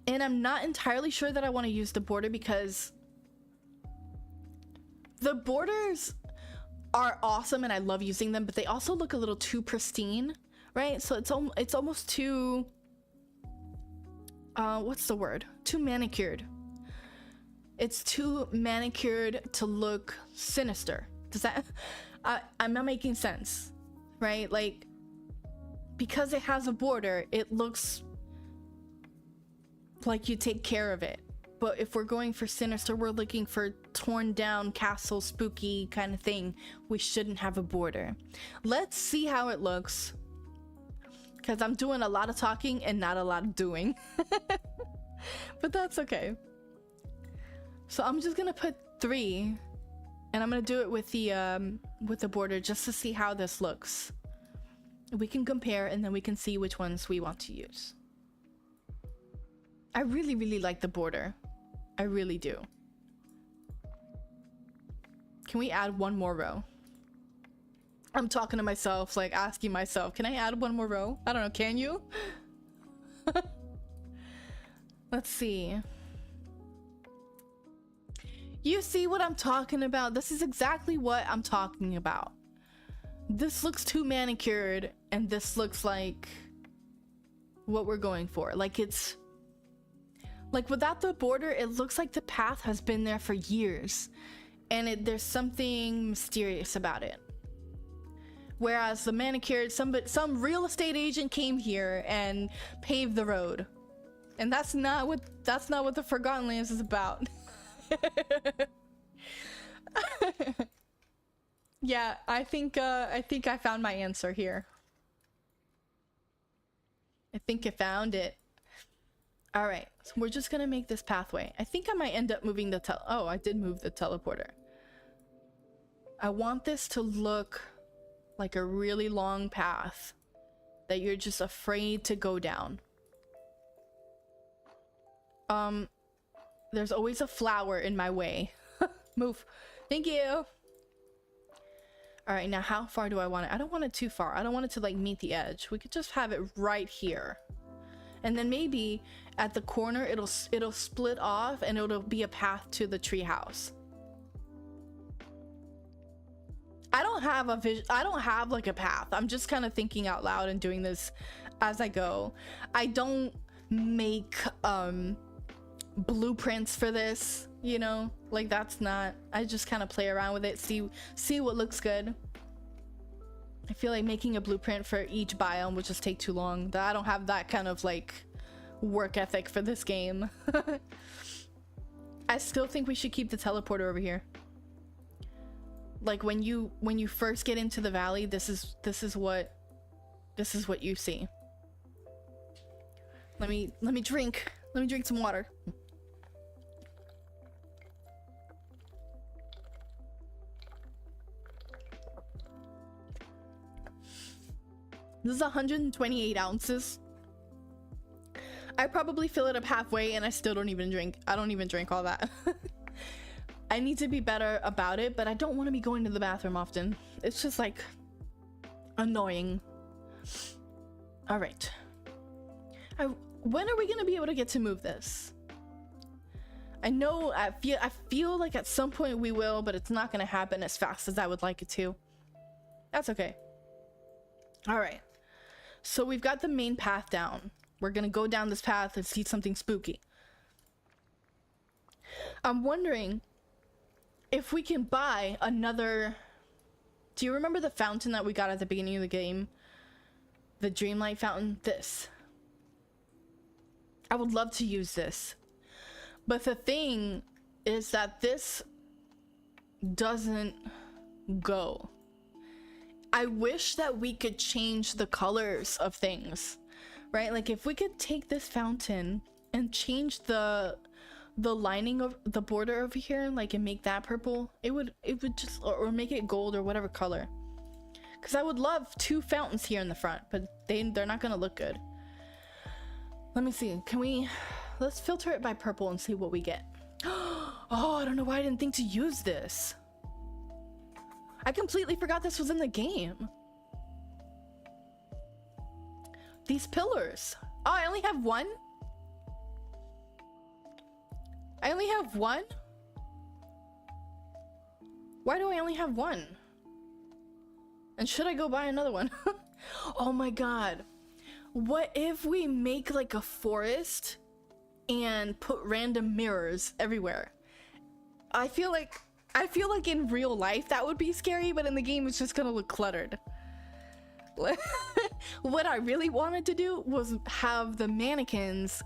And I'm not entirely sure that I want to use the border, because the borders are awesome and I love using them, but they also look a little too pristine, right? So it's almost too, what's the word? Too manicured. It's too manicured to look sinister. Does that, I'm not making sense, right? Like, because it has a border, it looks like you take care of it. But if we're going for sinister, we're looking for torn down castle, spooky kind of thing, we shouldn't have a border. Let's see how it looks, because I'm doing a lot of talking and not a lot of doing. But that's okay. So I'm just gonna put 3, and I'm gonna do it with the border just to see how this looks. We can compare, and then we can see which ones we want to use. I really, really like the border. I really do. Can we add one more row? I'm talking to myself, like asking myself, can I add one more row? I don't know, can you? Let's see. You see what I'm talking about? This is exactly what I'm talking about. This looks too manicured, and this looks like what we're going for. Like, it's like, without the border, it looks like the path has been there for years, and there's something mysterious about it. Whereas the manicured, some real estate agent came here and paved the road, and that's not what the Forgotten Lands is about. Yeah, I think I found my answer here. I think I found it. All right, so we're just gonna make this pathway. I think I might end up moving the oh, I did move the teleporter. I want this to look like a really long path that you're just afraid to go down. There's always a flower in my way. Move. Thank you. All right, now how far do I want it? I don't want it too far. I don't want it to like meet the edge. We could just have it right here. And then maybe at the corner it'll split off and it'll be a path to the treehouse. I don't have a vision. I don't have like a path. I'm just kind of thinking out loud and doing this as I go. I don't make blueprints for this, you know, like that's not, I just kind of play around with it, see what looks good. I feel like making a blueprint for each biome would just take too long. I don't have that kind of like work ethic for this game. I still think we should keep the teleporter over here. Like when you first get into the valley, this is what you see. Let me drink some water. This is 128 ounces. I probably fill it up halfway and I still don't even drink. I don't even drink all that. I I need to be better about it, but I don't want to be going to the bathroom often. It's just like annoying. All right. When are we gonna be able to get to move this? I know I feel like at some point we will, but it's not gonna happen as fast as I would like it to. That's okay. All right. So we've got the main path down. We're gonna go down this path and see something spooky. I'm wondering if we can buy another... Do you remember the fountain that we got at the beginning of the game? The Dreamlight fountain? This. I would love to use this. But the thing is that this doesn't go. I wish that we could change the colors of things, right? Like if we could take this fountain and change the lining of the border over here, like, and make that purple, it would just, or make it gold or whatever color. Because I would love 2 fountains here in the front, but they're not gonna look good. Let me see. Let's filter it by purple and see what we get. Oh, I don't know why I didn't think to use this. I completely forgot this was in the game. These pillars. Oh, I only have one? I only have one? Why do I only have one? And should I go buy another one? Oh my god. What if we make like a forest and put random mirrors everywhere? I feel like in real life that would be scary, but in the game it's just gonna look cluttered. What I really wanted to do was have the mannequins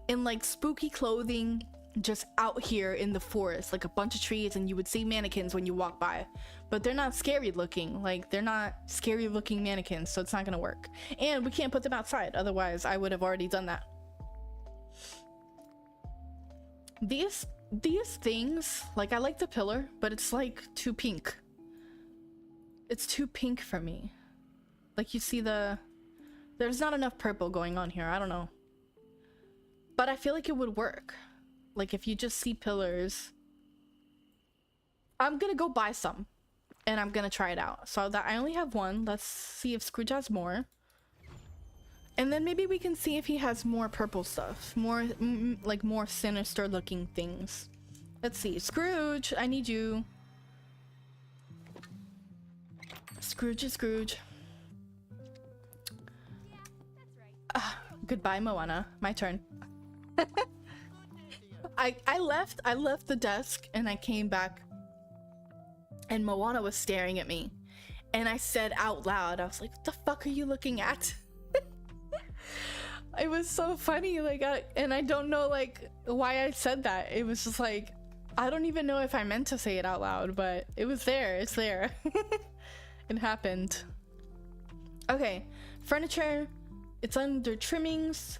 in like spooky clothing just out here in the forest, like a bunch of trees, and you would see mannequins when you walk by, but they're not scary looking. Like, they're not scary looking mannequins, so it's not gonna work. And we can't put them outside, otherwise I would have already done that. These things, like, I like the pillar, but it's like too pink. It's too pink for me. Like, you see there's not enough purple going on here. I don't know, but I feel like it would work. Like, if you just see pillars. I'm gonna go buy some and I'm gonna try it out. So that I only have one. Let's see if Scrooge has more, and then maybe we can see if he has more purple stuff, more like more sinister looking things. Let's see. Scrooge, I need you. Scrooge is Scrooge. Goodbye, Moana. My turn. I left the desk and I came back and Moana was staring at me, and I said out loud, I was like, what the fuck are you looking at? It was so funny, like, and I don't know like why I said that. It was just like, I don't even know if I meant to say it out loud, but it was there. It's there. It happened. Okay, furniture, it's under trimmings.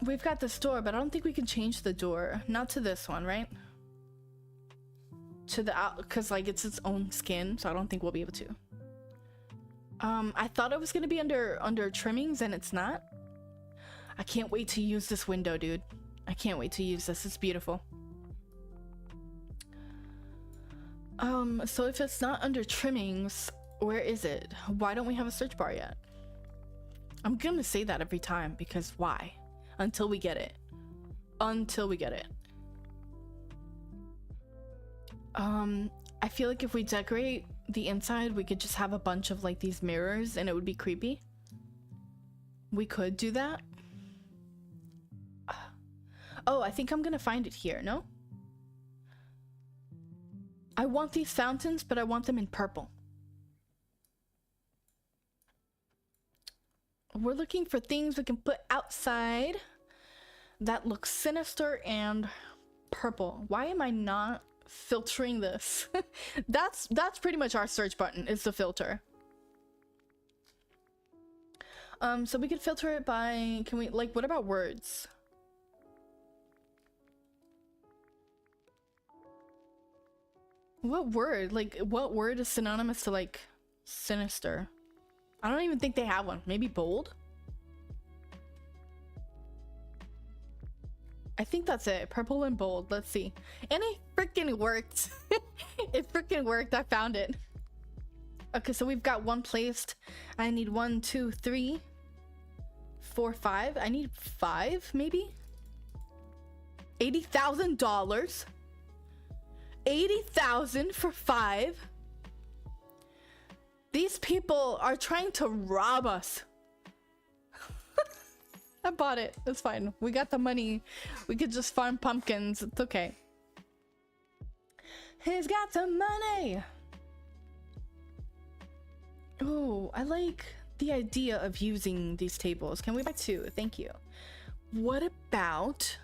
We've got this door, but I don't think we can change the door. Not to this one, right? To the out, because like it's its own skin, so I don't think we'll be able to. I thought it was gonna be under trimmings, and it's not. I can't wait to use this window, dude. I can't wait to use this. It's beautiful. So if it's not under trimmings, where is it? Why don't we have a search bar yet? I'm gonna say that every time, because why? Until we get it. Until we get it. I feel like if we decorate the inside, we could just have a bunch of like these mirrors and it would be creepy. We could do that. Oh, I think I'm gonna find it here, no? I want these fountains, but I want them in purple. We're looking for things we can put outside that look sinister and purple. Why am I not filtering this? That's pretty much our search button, is the filter. So we could filter it by, can we, like, what about words? What word? Like, what word is synonymous to like sinister? I don't even think they have one. Maybe bold? I think that's it. Purple and bold. Let's see. And it freaking worked. It freaking worked. I found it. Okay, so we've got one placed. I need 1, 2, 3, 4, 5. I need 5, maybe? $80,000. 80,000 for 5. These people are trying to rob us. I bought it. It's fine. We got the money. We could just farm pumpkins. It's okay. He's got the money. Oh, I like the idea of using these tables. Can we buy 2? Thank you. What about...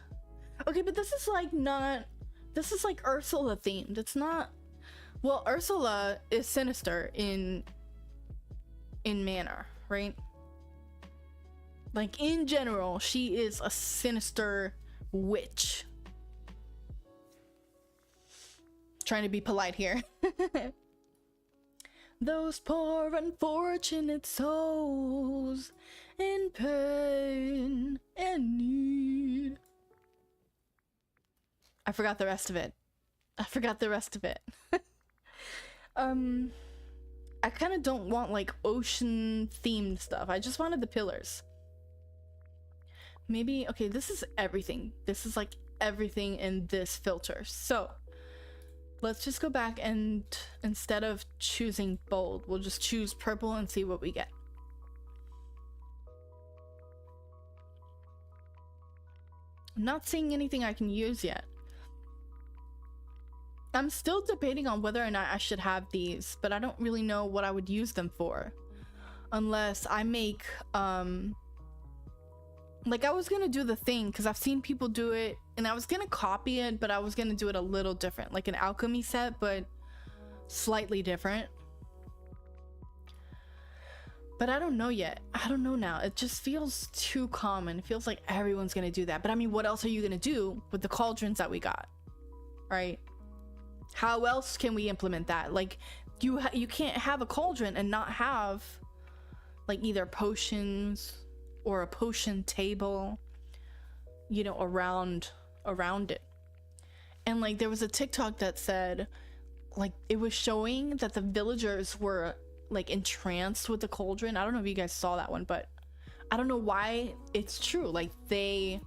Okay, but this is like not... This is like Ursula themed. It's not... Well, Ursula is sinister in manner, right? Like, in general, she is a sinister witch. Trying to be polite here. Those poor unfortunate souls in pain and need. I forgot the rest of it. I kind of don't want like ocean themed stuff. I just wanted the pillars. Maybe, okay, this is everything. This is like everything in this filter. So let's just go back and instead of choosing bold, we'll just choose purple and see what we get. I'm not seeing anything I can use yet. I'm still debating on whether or not I should have these, but I don't really know what I would use them for. Unless I make, like I was gonna do the thing, because I've seen people do it, and I was gonna copy it, but I was gonna do it a little different. Like an alchemy set, but slightly different. But I don't know yet. I don't know now. It just feels too common. It feels like everyone's gonna do that. But I mean, what else are you gonna do with the cauldrons that we got? Right? How else can we implement that? Like, you can't have a cauldron and not have like either potions or a potion table, you know, around it. And like there was a TikTok that said like it was showing that the villagers were like entranced with the cauldron. I don't know if you guys saw that one, but I don't know why it's true. Like they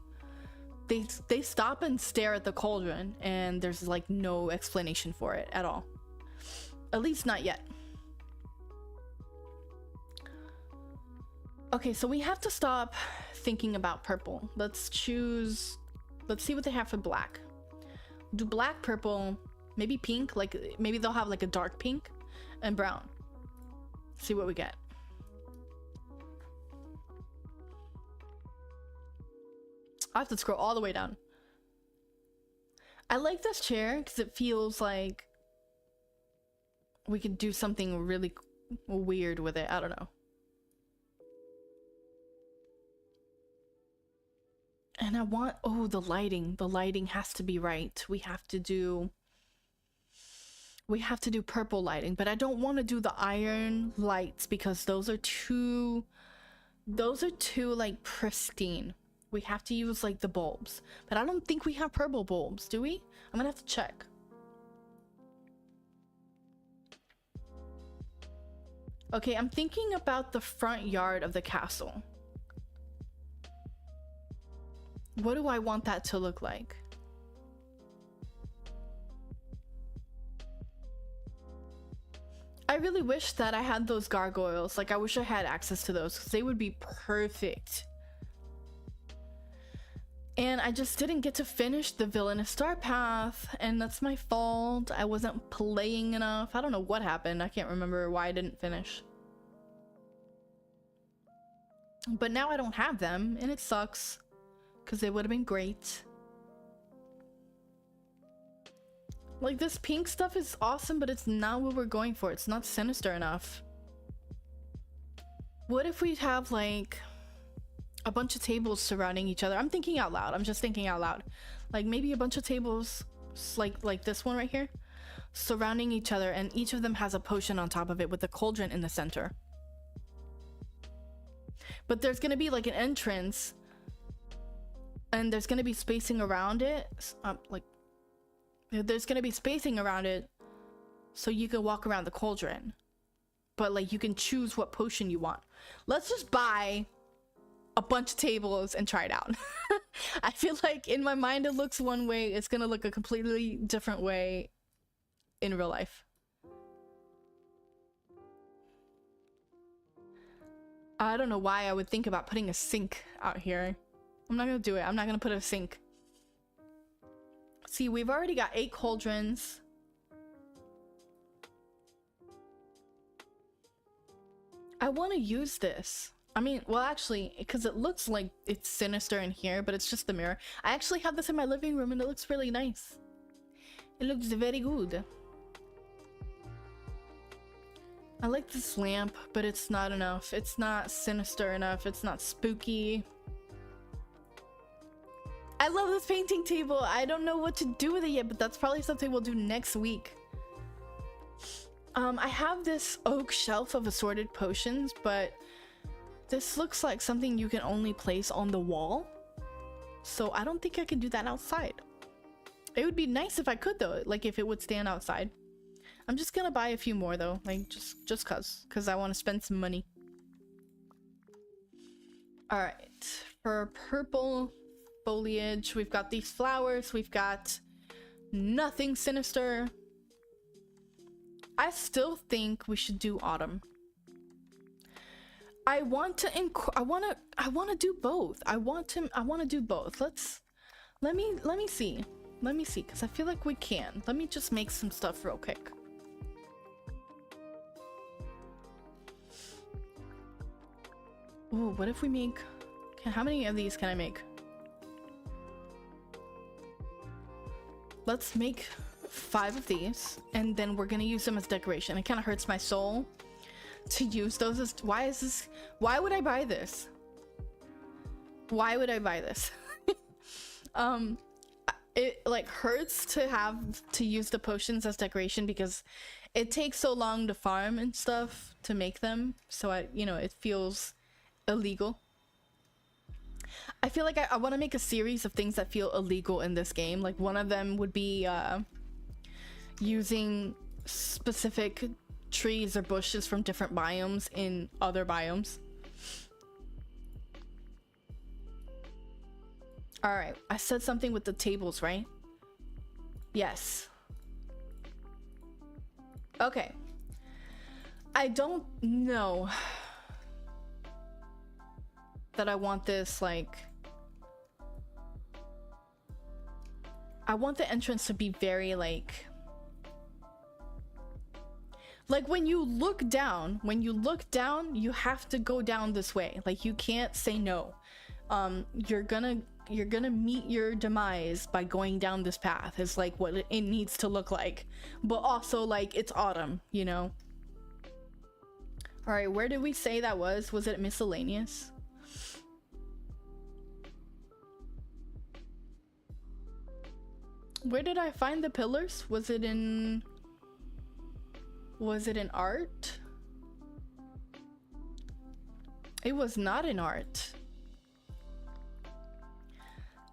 stop and stare at the cauldron and there's like no explanation for it at all. At least not yet. Okay, so we have to stop thinking about purple. Let's see what they have for black. Do black, purple, maybe pink, like maybe they'll have like a dark pink and brown. See what we get. I have to scroll all the way down. I like this chair because it feels like we could do something really weird with it. I don't know. And I want, oh, the lighting. The lighting has to be right. We have to do purple lighting, but I don't want to do the iron lights because those are too like pristine. We have to use like the bulbs, but I don't think we have purple bulbs, do we? I'm gonna have to check. Okay, I'm thinking about the front yard of the castle. What do I want that to look like? I really wish that I had those gargoyles. Like I wish I had access to those because they would be perfect. And I just didn't get to finish the Villainous Star Path, and that's my fault. I wasn't playing enough. I don't know what happened. I can't remember why I didn't finish. But now I don't have them, and it sucks, because they would have been great. Like, this pink stuff is awesome, but it's not what we're going for. It's not sinister enough. What if we have, like, a bunch of tables surrounding each other? I'm thinking out loud. I'm just thinking out loud. Like, maybe a bunch of tables, like this one right here, surrounding each other, and each of them has a potion on top of it with a cauldron in the center. But there's gonna be, like, an entrance and there's gonna be spacing around it. Like there's gonna be spacing around it so you can walk around the cauldron, but like you can choose what potion you want. Let's just buy a bunch of tables and try it out. I feel like in my mind it looks one way, it's gonna look a completely different way in real life. I don't know why I would think about putting a sink out here. I'm not gonna do it. I'm not gonna put a sink. See, we've already got 8 cauldrons. I want to use this. I mean, well, actually, because it looks like it's sinister in here, but it's just the mirror. I actually have this in my living room and it looks really nice. It looks very good. I like this lamp, but it's not enough. It's not sinister enough. It's not spooky. I love this painting table. I don't know what to do with it yet, but that's probably something we'll do next week. I have this oak shelf of assorted potions, but this looks like something you can only place on the wall. So I don't think I can do that outside. It would be nice if I could though, like if it would stand outside. I'm just gonna buy a few more though, like just cause I want to spend some money. All right, for purple foliage, we've got these flowers, we've got nothing sinister. I still think we should do autumn. I want to do both. I want to do both. Let me see. Let me see, because I feel like we can. Let me just make some stuff real quick. Ooh, what if we make... how many of these can I make? Let's make 5 of these, and then we're gonna use them as decoration. It kind of hurts my soul to use those as... why would I buy this? Why would I buy this? It like hurts to have to use the potions as decoration because it takes so long to farm and stuff to make them, so it feels illegal. I feel like I want to make a series of things that feel illegal in this game. Like one of them would be using specific trees or bushes from different biomes in other biomes. All right, I said something with the tables, right? Yes. Okay. I don't know that I want this, like... I want the entrance to be very, like when you look down, you have to go down this way. Like, you can't say no. You're gonna meet your demise by going down this path, is like what it needs to look like. But also, like, it's autumn, you know? Alright, where did we say that was? Was it miscellaneous? Where did I find the pillars? Was it in art? It was not in art.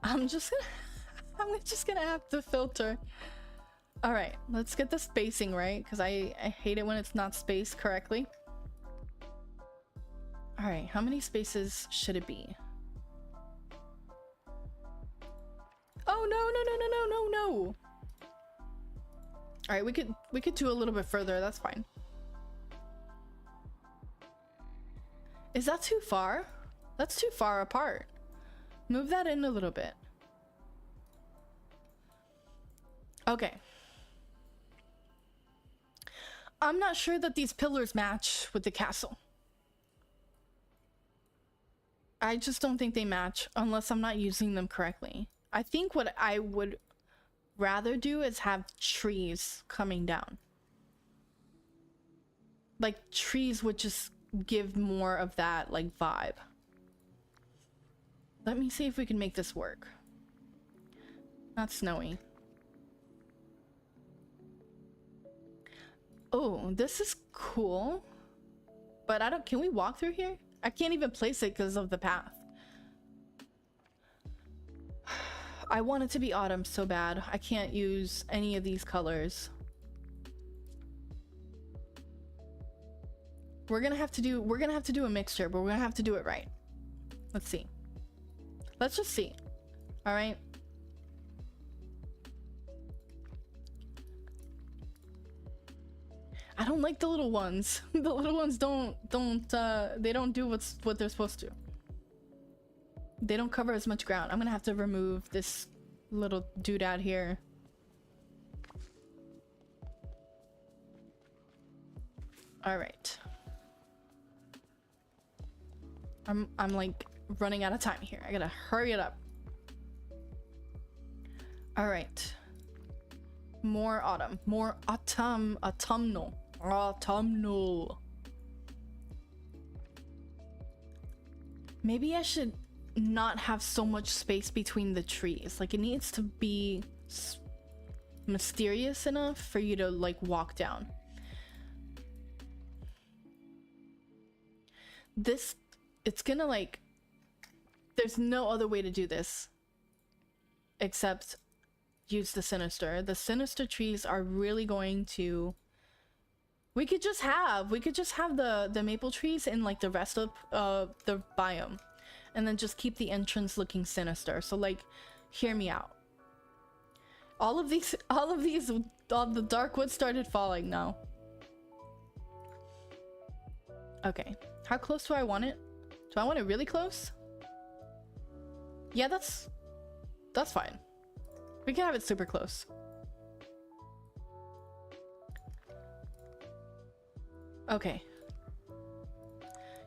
I'm just gonna have to filter. All right, let's get the spacing right, because I hate it when it's not spaced correctly. All right, how many spaces should it be? Oh no. All right, we could do a little bit further. That's fine. Is that too far? That's too far apart. Move that in a little bit. Okay. I'm not sure that these pillars match with the castle. I just don't think they match unless I'm not using them correctly. I think what I would rather do is have trees coming down. Like, trees would just give more of that, like, vibe. Let me see if we can make this work. Not snowy. Oh, this is cool. But I don't... Can we walk through here? I can't even place it because of the path. I want it to be autumn so bad. I can't use any of these colors. We're gonna have to do a mixture, but we're gonna have to do it right. Let's see. Let's just see. All right. I don't like the little ones. The little ones they don't do what they're supposed to. They don't cover as much ground. I'm gonna have to remove this little doodad here. All right. I'm like running out of time here. I gotta hurry it up. All right. More autumn. More autumnal. Autumnal. Maybe I should not have so much space between the trees. Like, it needs to be mysterious enough for you to like walk down. This, it's gonna like, there's no other way to do this except use the sinister. The sinister trees are really going to, we could just have the maple trees in like the rest of the biome, and then just keep the entrance looking sinister. So like, hear me out. All of the dark wood started falling now. Okay, how close do I want it? Do I want it really close? Yeah, that's fine. We can have it super close. Okay.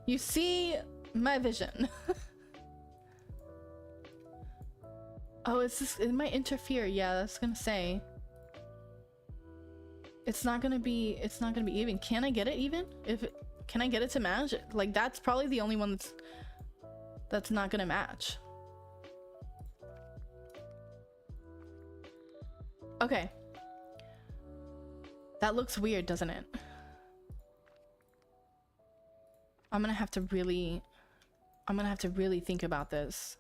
You see my vision. Oh, it might interfere. Yeah, that's gonna say. It's not gonna be even. Can I get it even? Can I get it to match? Like, that's probably the only one that's not gonna match. Okay. That looks weird, doesn't it? I'm gonna have to really think about this.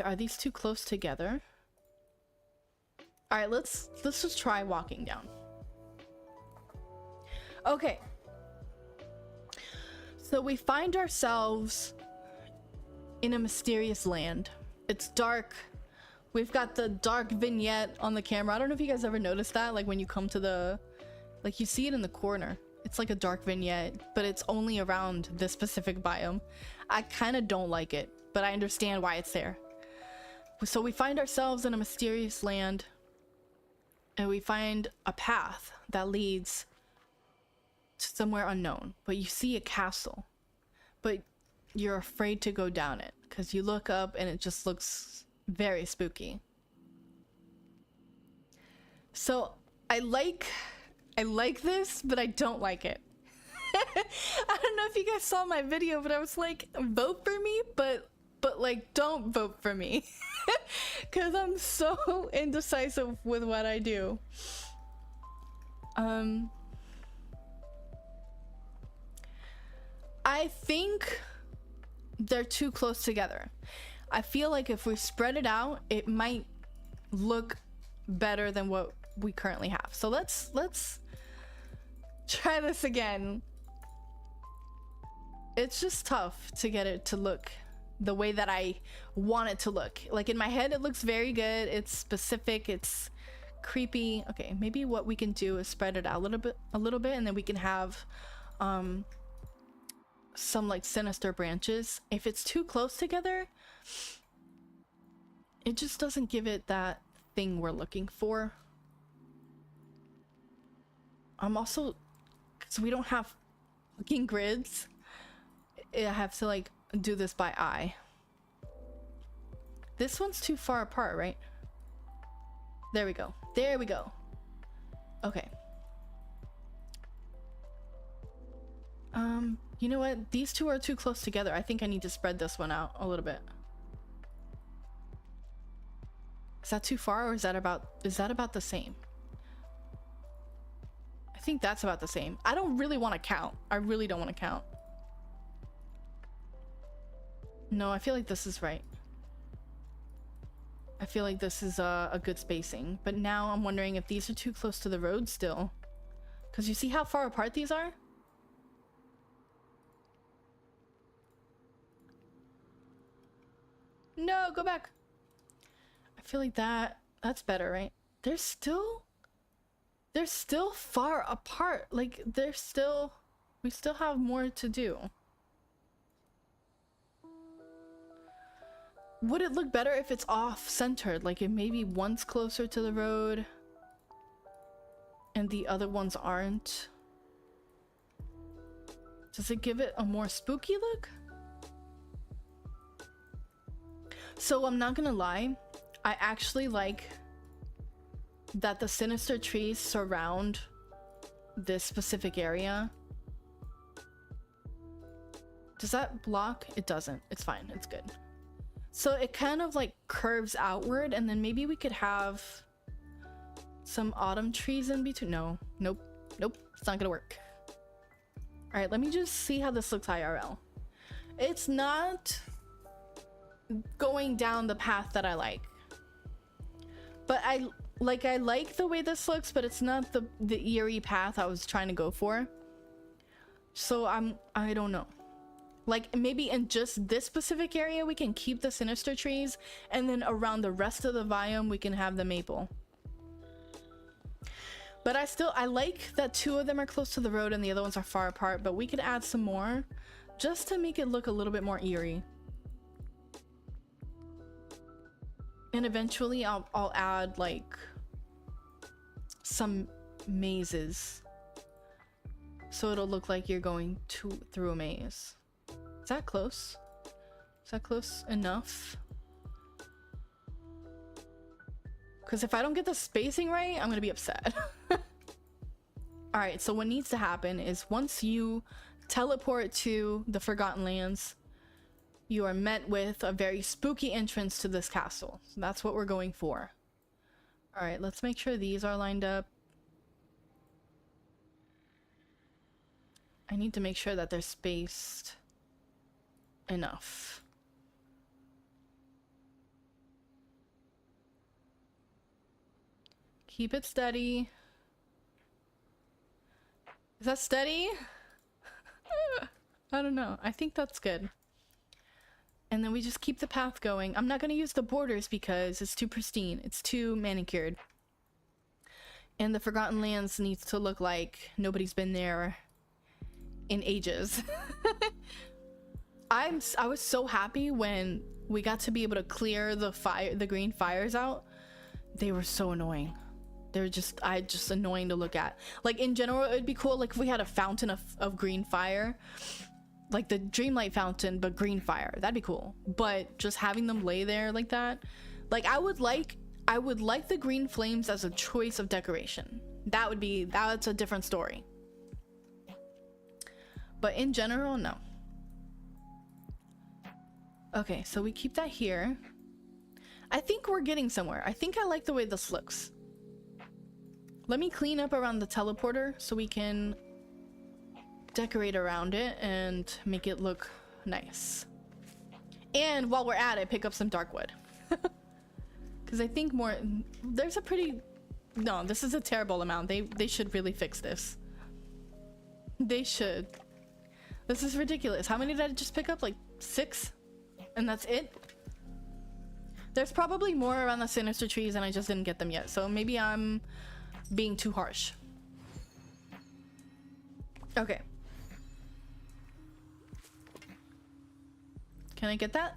Are these too close together? All right, let's just try walking down. Okay. So we find ourselves in a mysterious land. It's dark. We've got the dark vignette on the camera. I don't know if you guys ever noticed that, like when you come to the, like you see it in the corner. It's like a dark vignette, but it's only around this specific biome. I kind of don't like it, but I understand why it's there. So we find ourselves in a mysterious land, and we find a path that leads to somewhere unknown. But you see a castle, but you're afraid to go down it because you look up and it just looks very spooky. So I like this, but I don't like it. I don't know if you guys saw my video, but I was like, vote for me, but like, don't vote for me. Because I'm so indecisive with what I do. I think they're too close together. I feel like if we spread it out, it might look better than what we currently have. So let's try this again. It's just tough to get it to look the way that I want it to look. Like in my head, it looks very good. It's specific. It's creepy. Okay, maybe what we can do is spread it out a little bit, and then we can have some like sinister branches. If it's too close together, it just doesn't give it that thing we're looking for. I'm also, because we don't have fucking grids, I have to like do this by eye. This one's too far apart, right? There we go. There we go. Okay. You know what? These two are too close together. I think I need to spread this one out a little bit. Is that too far, or is that about the same? I think that's about the same. I don't really want to count. I really don't want to count. No, I feel like this is right. I feel like this is a good spacing, but now I'm wondering if these are too close to the road still. Because you see how far apart these are? No, go back. I feel like that's better, right? They're still far apart. Like we still have more to do. Would it look better if it's off-centered? Like if maybe one's closer to the road and the other ones aren't? Does it give it a more spooky look? So I'm not gonna lie, I actually like that the sinister trees surround this specific area. Does that block? It doesn't. It's fine. It's good. So it kind of like curves outward, and then maybe we could have some autumn trees in between. No, nope, nope, it's not gonna work. All right, let me just see how this looks IRL. It's not going down the path that I like, but I like the way this looks, but it's not the eerie path I was trying to go for. So I don't know. Like maybe in just this specific area we can keep the sinister trees, and then around the rest of the biome we can have the maple. But I like that 2 of them are close to the road and the other ones are far apart, but we could add some more just to make it look a little bit more eerie. And eventually I'll add like some mazes, so it'll look like you're going through a maze. Is that close? Is that close enough? Because if I don't get the spacing right, I'm gonna be upset. Alright, so what needs to happen is once you teleport to the Forgotten Lands, you are met with a very spooky entrance to this castle. So that's what we're going for. Alright, let's make sure these are lined up. I need to make sure that they're spaced enough. Keep it steady. Is that steady? I don't know. I think that's good. And then we just keep the path going. I'm not going to use the borders because it's too pristine. It's too manicured. And the Forgotten Lands needs to look like nobody's been there in ages. I was so happy when we got to be able to clear the green fires out. They were so annoying. They're just annoying to look at. Like in general, it would be cool like if we had a fountain of green fire, like the Dreamlight fountain, but green fire. That'd be cool. But just having them lay there like that, like I would like the green flames as a choice of decoration. That's a different story. But in general, no. Okay, so we keep that here. I think we're getting somewhere. I think I like the way this looks. Let me clean up around the teleporter so we can decorate around it and make it look nice. And while we're at it, pick up some dark wood. Because I think there's a pretty... No, this is a terrible amount. They should really fix this. They should. This is ridiculous. How many did I just pick up? Like 6? And that's it? There's probably more around the sinister trees and I just didn't get them yet. So maybe I'm being too harsh. Okay. Can I get that?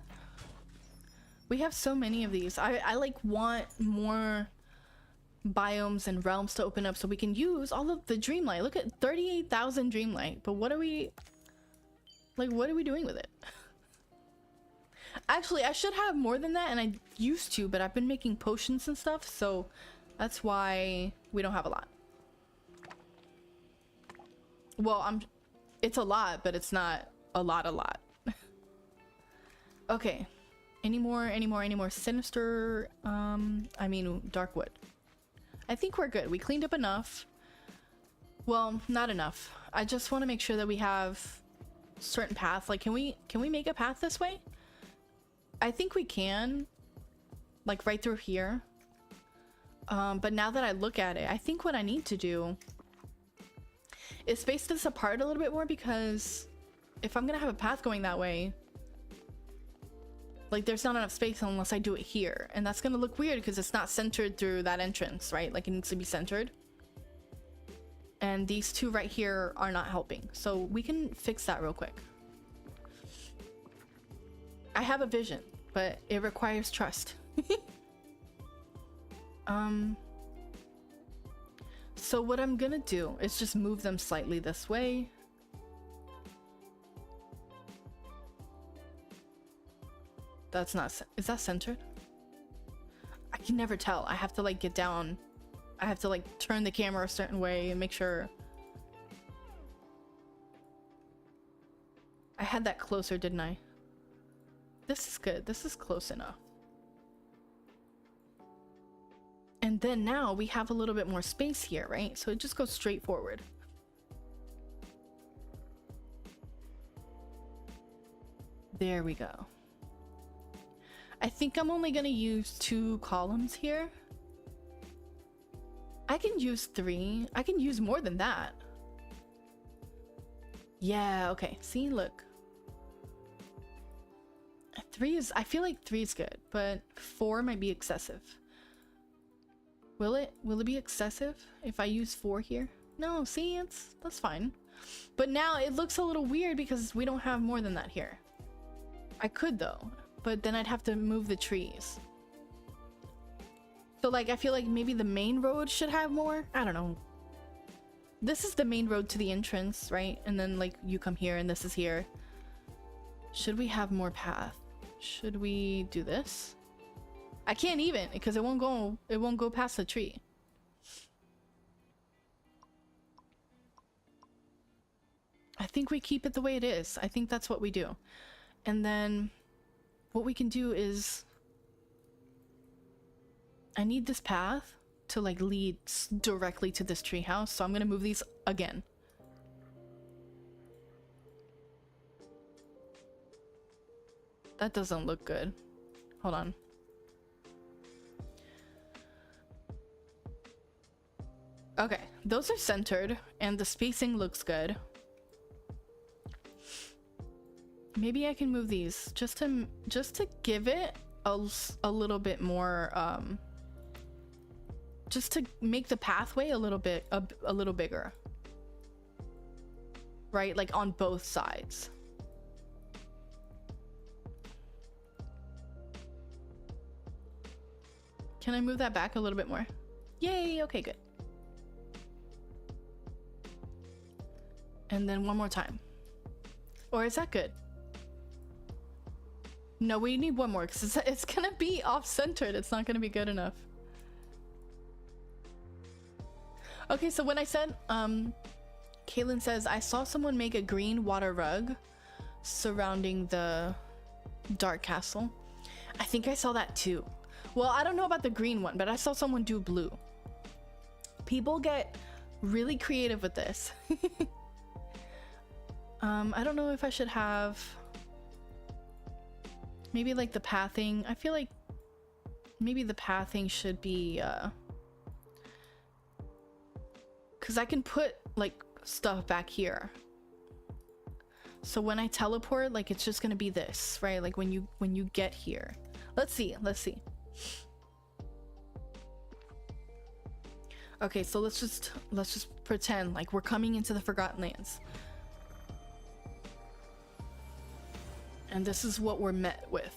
We have so many of these. I like want more biomes and realms to open up so we can use all of the Dreamlight. Look at 38,000 Dreamlight. But what are we... Like, what are we doing with it? Actually, I should have more than that, and I used to, but I've been making potions and stuff, so that's why we don't have a lot. Well, it's a lot, but it's not a lot. Okay. Any more sinister, I mean, dark wood. I think we're good. We cleaned up enough. Well, not enough. I just want to make sure that we have certain paths. Like, can we make a path this way? I think we can, like right through here. But now that I look at it, I think what I need to do is space this apart a little bit more, because if I'm gonna have a path going that way, like there's not enough space unless I do it here, and that's gonna look weird because it's not centered through that entrance, right? Like it needs to be centered, and these two right here are not helping, so we can fix that real quick. I have a vision, but it requires trust. So what I'm gonna do is just move them slightly this way. That's not, is that centered? I can never tell. I have to like get down. I have to like turn the camera a certain way and make sure. I had that closer, didn't I? This is good. This is close enough. And then now we have a little bit more space here, right? So it just goes straight forward. There we go. I think I'm only gonna use 2 columns here. I can use 3. I can use more than that. Yeah, okay. See, look. 3 is, I feel like 3 is good, but 4 might be excessive. Will it be excessive if I use 4 here? No, see, that's fine. But now it looks a little weird because we don't have more than that here. I could though, but then I'd have to move the trees. So like, I feel like maybe the main road should have more. I don't know. This is the main road to the entrance, right? And then like you come here and this is here. Should we have more path? Should we do this? I can't even because it won't go past the tree. I think we keep it the way it is. I think that's what we do. And then what we can do is I need this path to like lead directly to this tree house. So I'm going to move these again. That doesn't look good. Hold on. Okay, those are centered and the spacing looks good. Maybe I can move these just to give it a little bit more, just to make the pathway a little bigger, right? Like on both sides. Can I move that back a little bit more? Yay, okay, good. And then one more time. Or is that good? No, we need one more because it's gonna be off-centered. It's not gonna be good enough. Okay, so when I said, Kaylin says, I saw someone make a green water rug surrounding the dark castle. I think I saw that too. Well, I don't know about the green one, but I saw someone do blue. People get really creative with this. I don't know if I should have maybe like the pathing. I feel like maybe the pathing should be because I can put like stuff back here. So when I teleport, like it's just gonna be this, right? Like when you get here. Let's see. Okay, so let's just pretend like we're coming into the Forgotten Lands. And this is what we're met with.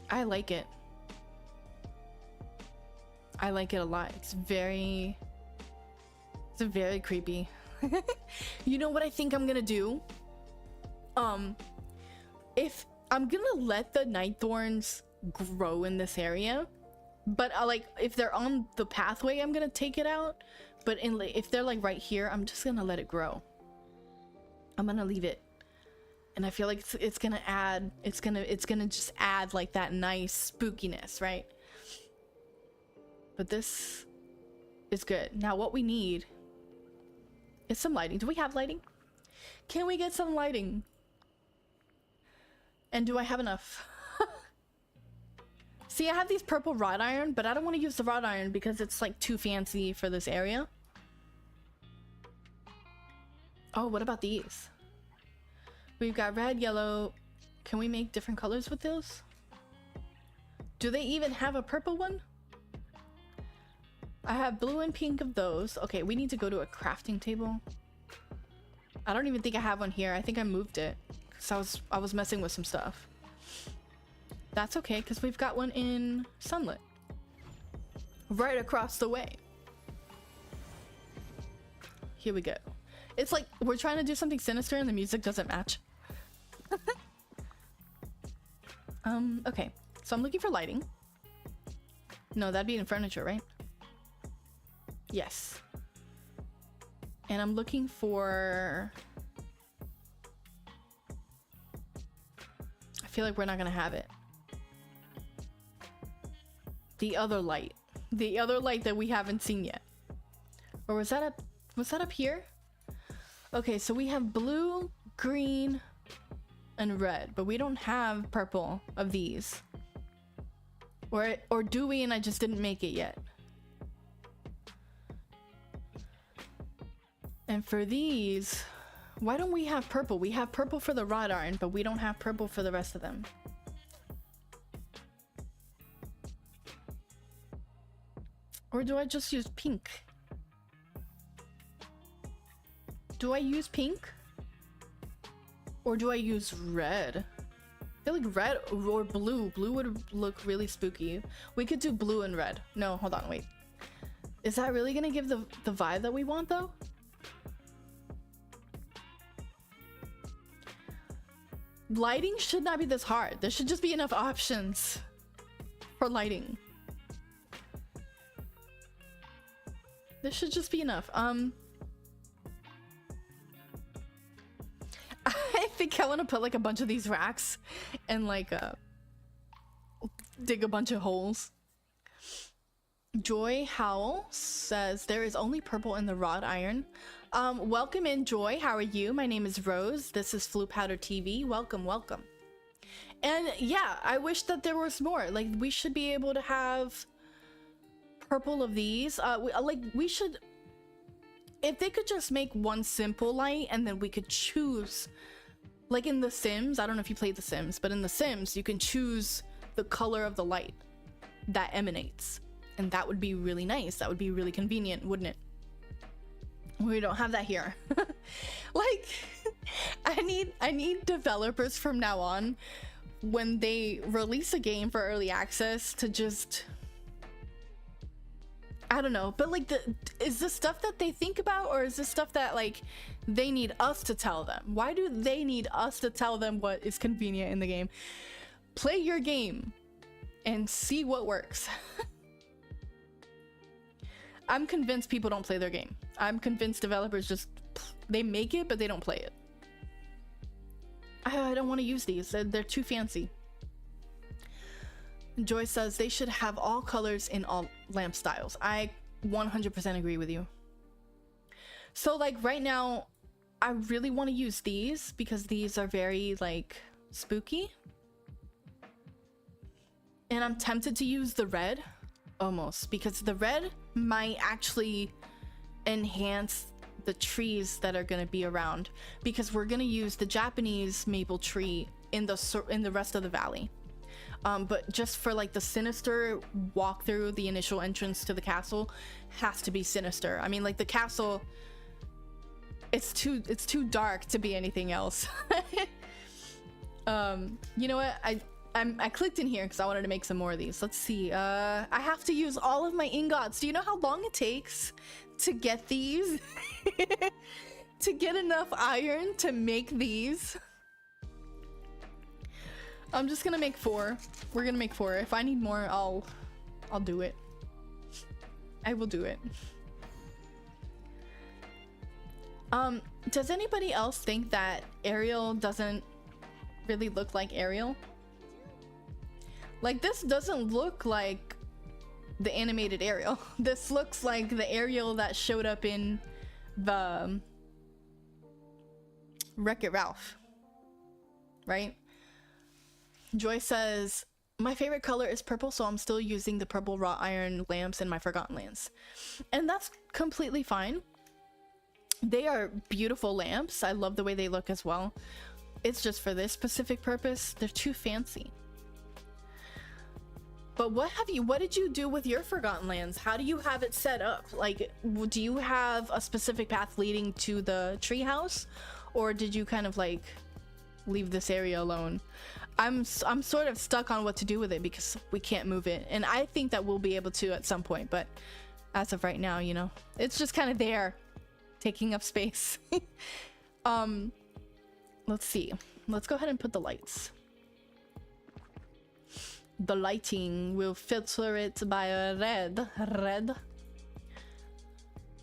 I like it. I like it a lot. It's very creepy. You know what I think I'm gonna do? If I'm gonna let the night thorns grow in this area, but like if they're on the pathway, I'm gonna take it out. But if they're like right here, I'm just gonna let it grow. I'm gonna leave it, and I feel like it's gonna add. It's gonna just add like that nice spookiness, right? But this is good. Now what we need is some lighting. Do we have lighting? Can we get some lighting? And do I have enough? See, I have these purple wrought iron, but I don't want to use the wrought iron because it's like too fancy for this area. Oh, what about these? We've got red, yellow. Can we make different colors with those? Do they even have a purple one? I have blue and pink of those. Okay, we need to go to a crafting table. I don't even think I have one here. I think I moved it because I was messing with some stuff. That's okay, because we've got one in Sunlit. Right across the way. Here we go. It's like we're trying to do something sinister and the music doesn't match. Okay. So I'm looking for lighting. No, that'd be in furniture, right? Yes. And I'm looking for... I feel like we're not gonna have it. The other light. The other light that we haven't seen yet. Or was that up here? Okay, so we have blue, green, and red, but we don't have purple of these. Or do we and I just didn't make it yet? And for these, why don't we have purple? We have purple for the wrought iron, but we don't have purple for the rest of them. Or do I just use pink? Do I use pink? Or do I use red? I feel like red or blue. Blue would look really spooky. We could do blue and red. No, hold on, wait. Is that really gonna give the vibe that we want though? Lighting should not be this hard. There should just be enough options for lighting. There should just be enough. I think I want to put like a bunch of these racks and like dig a bunch of holes. Joy Howell says there is only purple in the wrought iron. Welcome in, Joy. How are you? My name is Rose. This is FloopowderTV. Welcome, welcome. And yeah, I wish that there was more. Like we should be able to have purple of these. We should, if they could just make one simple light and then we could choose, like in The Sims, I don't know if you played The Sims, but in The Sims you can choose the color of the light that emanates, and that would be really nice. That would be really convenient, wouldn't it? We don't have that here. Like I need developers from now on, when they release a game for early access, to just, I don't know, but like is this stuff that they think about, or is this stuff that like they need us to tell them? Why do they need us to tell them what is convenient in the game? Play your game and see what works. I'm convinced people don't play their game. I'm convinced developers just, they make it, but they don't play it. I don't want to use these. They're too fancy. Joy says they should have all colors in all lamp styles. I 100% agree with you. So like right now, I really want to use these because these are very like spooky. And I'm tempted to use the red almost, because the red might actually enhance the trees that are going to be around, because we're going to use the Japanese maple tree in the rest of the valley. But just for like the sinister walkthrough, the initial entrance to the castle has to be sinister. I mean, like the castle, it's too dark to be anything else. You know what? I clicked in here because I wanted to make some more of these. Let's see. I have to use all of my ingots. Do you know how long it takes to get these? To get enough iron to make these? I'm just gonna make 4. We're gonna make 4. If I need more, I'll do it. I will do it. Does anybody else think that Ariel doesn't really look like Ariel? Like, this doesn't look like the animated Ariel. This looks like the Ariel that showed up in the Wreck-It Ralph, right? Joy says, my favorite color is purple, so I'm still using the purple wrought iron lamps in my Forgotten Lands. And that's completely fine. They are beautiful lamps. I love the way they look as well. It's just for this specific purpose, they're too fancy. But what did you do with your Forgotten Lands? How do you have it set up? Like, do you have a specific path leading to the treehouse? Or did you kind of like leave this area alone? I'm sort of stuck on what to do with it because we can't move it. And I think that we'll be able to at some point, but as of right now, you know, it's just kind of there, taking up space. Let's see. Let's go ahead and put the lights. The lighting will filter it by a red.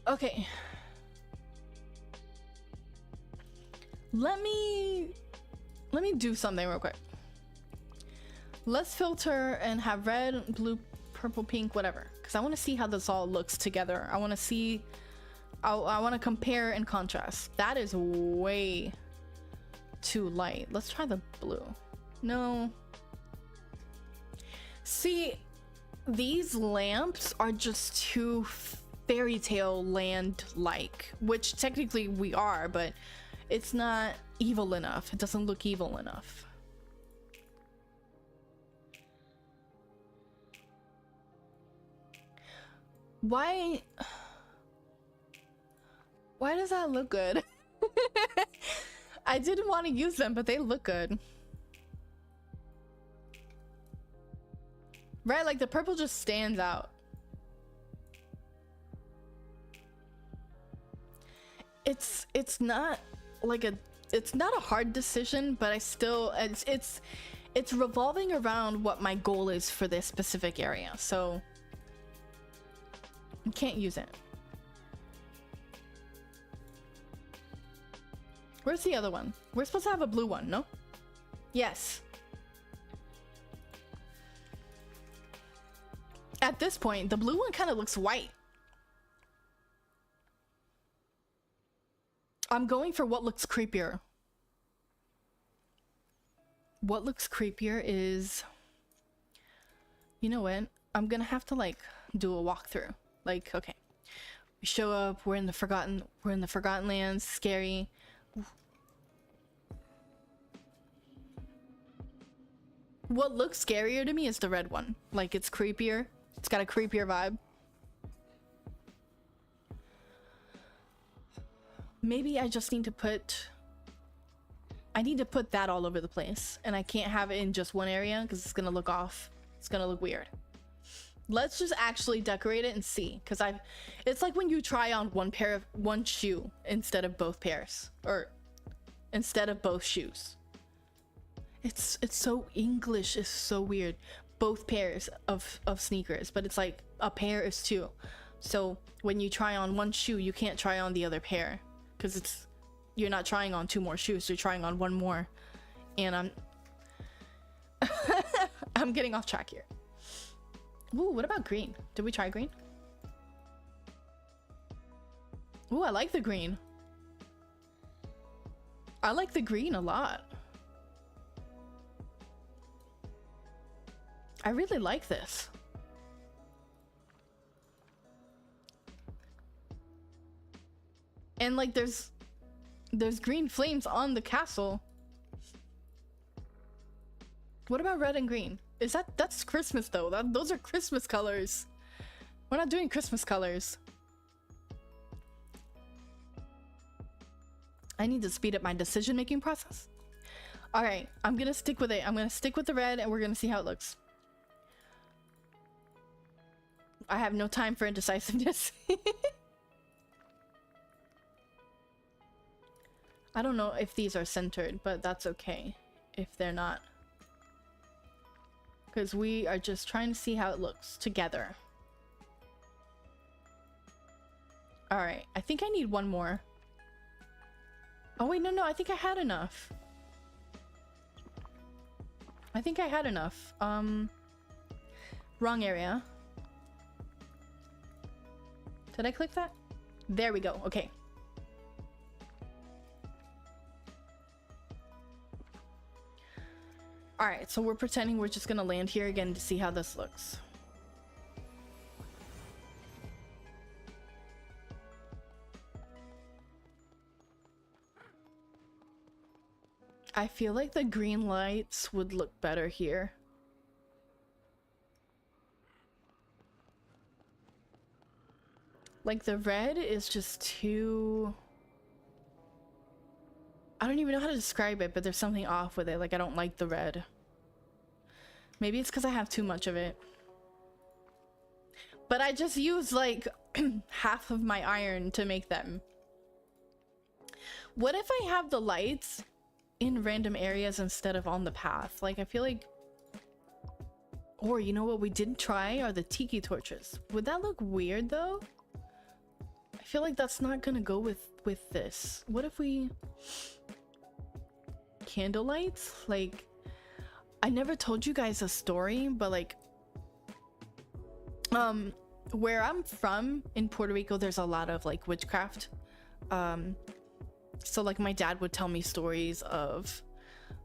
Okay. Let me do something real quick. Let's filter and have red, blue, purple, pink, whatever. Because I want to see how this all looks together. I want to see... I want to compare and contrast. That is way too light. Let's try the blue. No. See, these lamps are just too fairy tale land-like. Which technically we are, but it's not evil enough. It doesn't look evil enough. Why does that look good? I didn't want to use them, but they look good. Right, like the purple just stands out. It's not like it's not a hard decision, but I still it's revolving around what my goal is for this specific area. So I can't use it. Where's the other one? We're supposed to have a blue one, no? Yes. At this point, the blue one kind of looks white. I'm going for what looks creepier. What looks creepier is... You know what? I'm gonna have to like do a walkthrough. Like, okay. We show up, we're in the Forgotten Lands, scary. What looks scarier to me is the red one. Like, it's creepier. It's got a creepier vibe. Maybe I just need to put... I need to put that all over the place. And I can't have it in just one area because it's gonna look off. It's gonna look weird. Let's just actually decorate it and see. Because it's like when you try on one shoe instead of both pairs. Or instead of both shoes. It's so English. It's so weird. Both pairs of sneakers, but it's like a pair is two. So when you try on one shoe, you can't try on the other pair because you're not trying on two more shoes. You're trying on one more, and I'm getting off track here. Ooh, what about green? Did we try green? Ooh, I like the green. I like the green a lot. I really like this. And like there's green flames on the castle. What about red and green? That's Christmas though. Those are Christmas colors. We're not doing Christmas colors. I need to speed up my decision-making process. All right, I'm gonna stick with it. I'm gonna stick with the red and we're gonna see how it looks. I have no time for indecisiveness. I don't know if these are centered, but that's okay if they're not. Because we are just trying to see how it looks together. Alright, I think I need one more. Oh wait, no, I think I had enough. I think I had enough. Wrong area. Did I click that? There we go. Okay. All right, so we're pretending we're just gonna land here again to see how this looks. I feel like the green lights would look better here. Like the red is just too... I don't even know how to describe it, but there's something off with it. Like I don't like the red. Maybe it's because I have too much of it. But I just used like half of my iron to make them. What if I have the lights in random areas instead of on the path? Like I feel like... Or you know what we didn't try are the tiki torches. Would that look weird though? I feel like that's not gonna go with this. What if we... Candle lights? Like... I never told you guys a story, but like... Where I'm from in Puerto Rico, there's a lot of like witchcraft. So like my dad would tell me stories of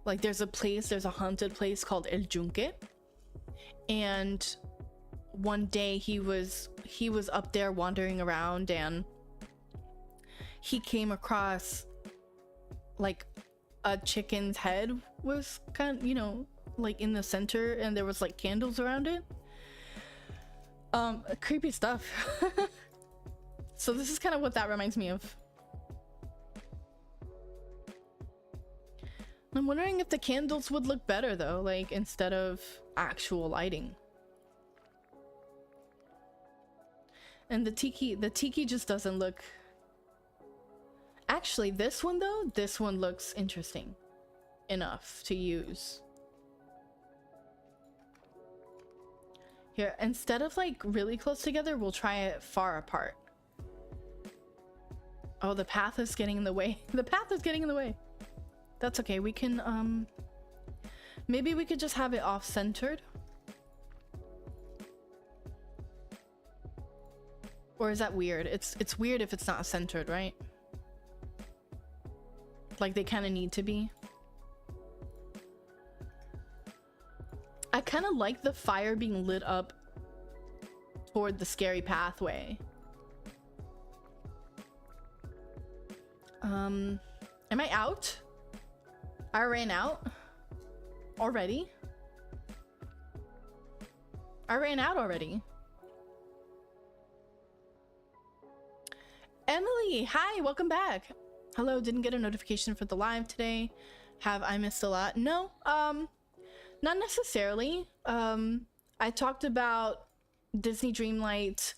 like there's a haunted place called El Yunque, and one day he was up there wandering around and he came across like a chicken's head was kind of, you know, like in the center, and there was like candles around it. Creepy stuff. So this is kind of what that reminds me of. I'm wondering if the candles would look better though, like instead of actual lighting. And the tiki just doesn't look... Actually, this one though, this one looks interesting enough to use. Here, instead of like really close together, we'll try it far apart. Oh, the path is getting in the way. The path is getting in the way. That's okay. We can, maybe we could just have it off-centered. Or is that weird? It's weird if it's not centered, right? Like they kind of need to be. I kind of like the fire being lit up toward the scary pathway. Am I out? I ran out already. I ran out already. Emily, hi, welcome back. Hello, didn't get a notification for the live today. Have I missed a lot? No, not necessarily. I talked about Disney Dreamlight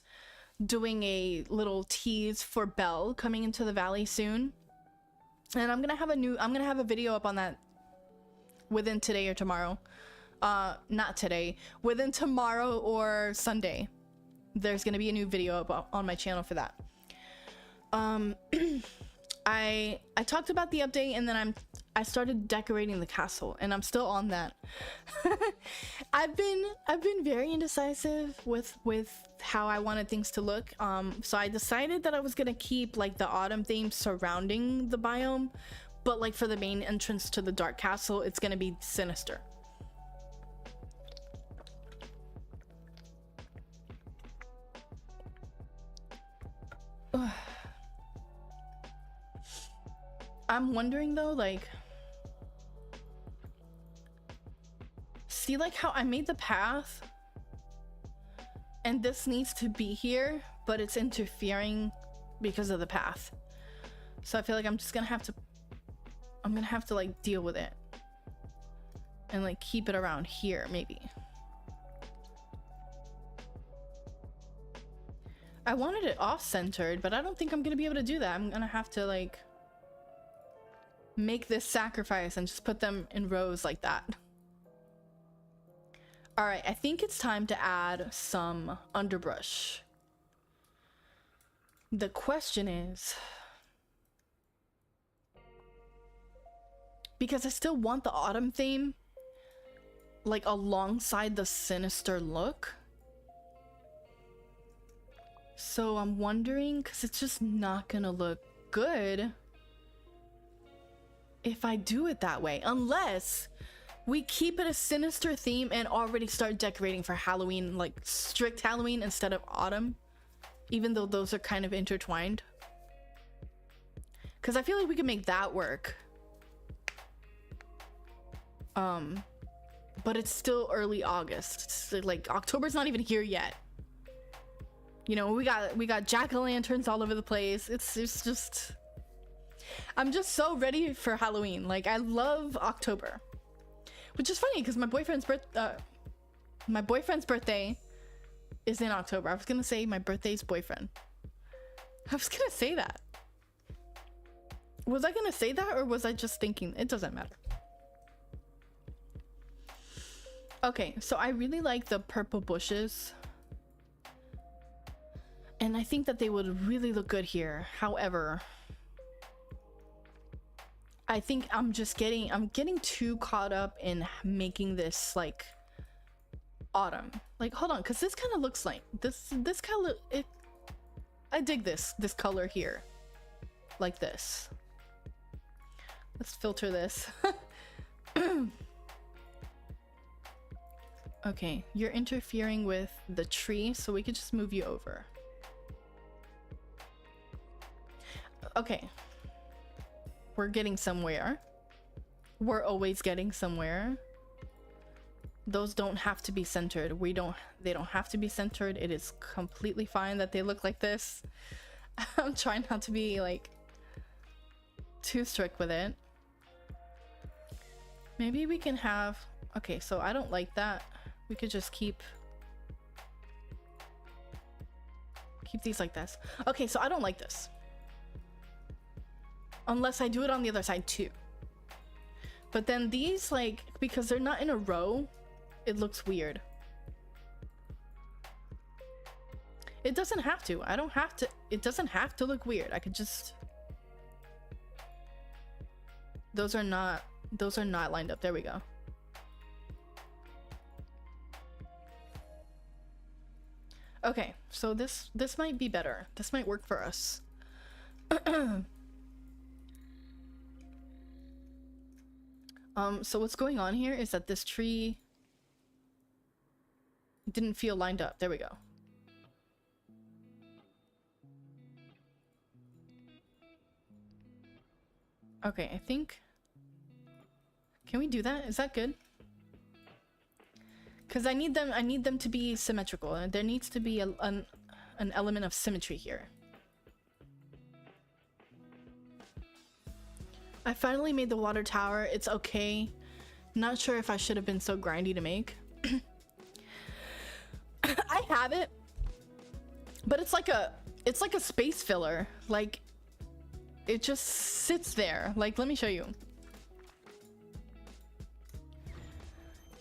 doing a little tease for Belle coming into the valley soon. And I'm gonna have a video up on that within today or tomorrow. Not today, within tomorrow or Sunday. There's gonna be a new video up on my channel for that. I talked about the update, and then I started decorating the castle, and I'm still on that. I've been very indecisive with how I wanted things to look. So I decided that I was gonna keep like the autumn theme surrounding the biome, but like for the main entrance to the dark castle, it's gonna be sinister. I'm wondering though, like, see like how I made the path and this needs to be here, but it's interfering because of the path. So I feel like I'm gonna have to like deal with it and like keep it around here maybe. I wanted it off-centered, but I don't think I'm gonna be able to do that. I'm gonna have to like make this sacrifice and just put them in rows like that. All right, I think it's time to add some underbrush. The question is, because I still want the autumn theme like alongside the sinister look. So I'm wondering, because it's just not gonna look good if I do it that way, unless we keep it a sinister theme and already start decorating for Halloween, like strict Halloween instead of autumn, even though those are kind of intertwined. Because I feel like we can make that work. But it's still early August. It's like October's not even here yet. You know, we got jack-o'-lanterns all over the place. It's just, I'm just so ready for Halloween. Like, I love October, which is funny because my boyfriend's birthday is in October. I was gonna say my birthday's boyfriend. I was gonna say that. Was I gonna say that, or was I just thinking? It doesn't matter. Okay, so I really like the purple bushes, and I think that they would really look good here. However, I think I'm getting too caught up in making this like autumn. Like, hold on, because this kind of looks like this color. I dig this color here, like this. Let's filter this. Okay, you're interfering with the tree, so we could just move you over. Okay. We're getting somewhere. We're always getting somewhere. Those don't have to be centered. They don't have to be centered. It is completely fine that they look like this. I'm trying not to be like too strict with it. Maybe we can have, okay, so I don't like that. We could just keep these like this. Okay, so I don't like this. Unless I do it on the other side too. But then these, like, because they're not in a row, it looks weird. It doesn't have to. I don't have to. It doesn't have to look weird. I could just... Those are not lined up. There we go. Okay, so this might be better. This might work for us. So what's going on here is that this tree didn't feel lined up. There we go. Okay, I think... Can we do that? Is that good? Because I need them to be symmetrical, and there needs to be an element of symmetry here. I finally made the water tower. It's okay. Not sure if I should have been so grindy to make. I have it, but it's like a space filler. Like, it just sits there. Like, let me show you.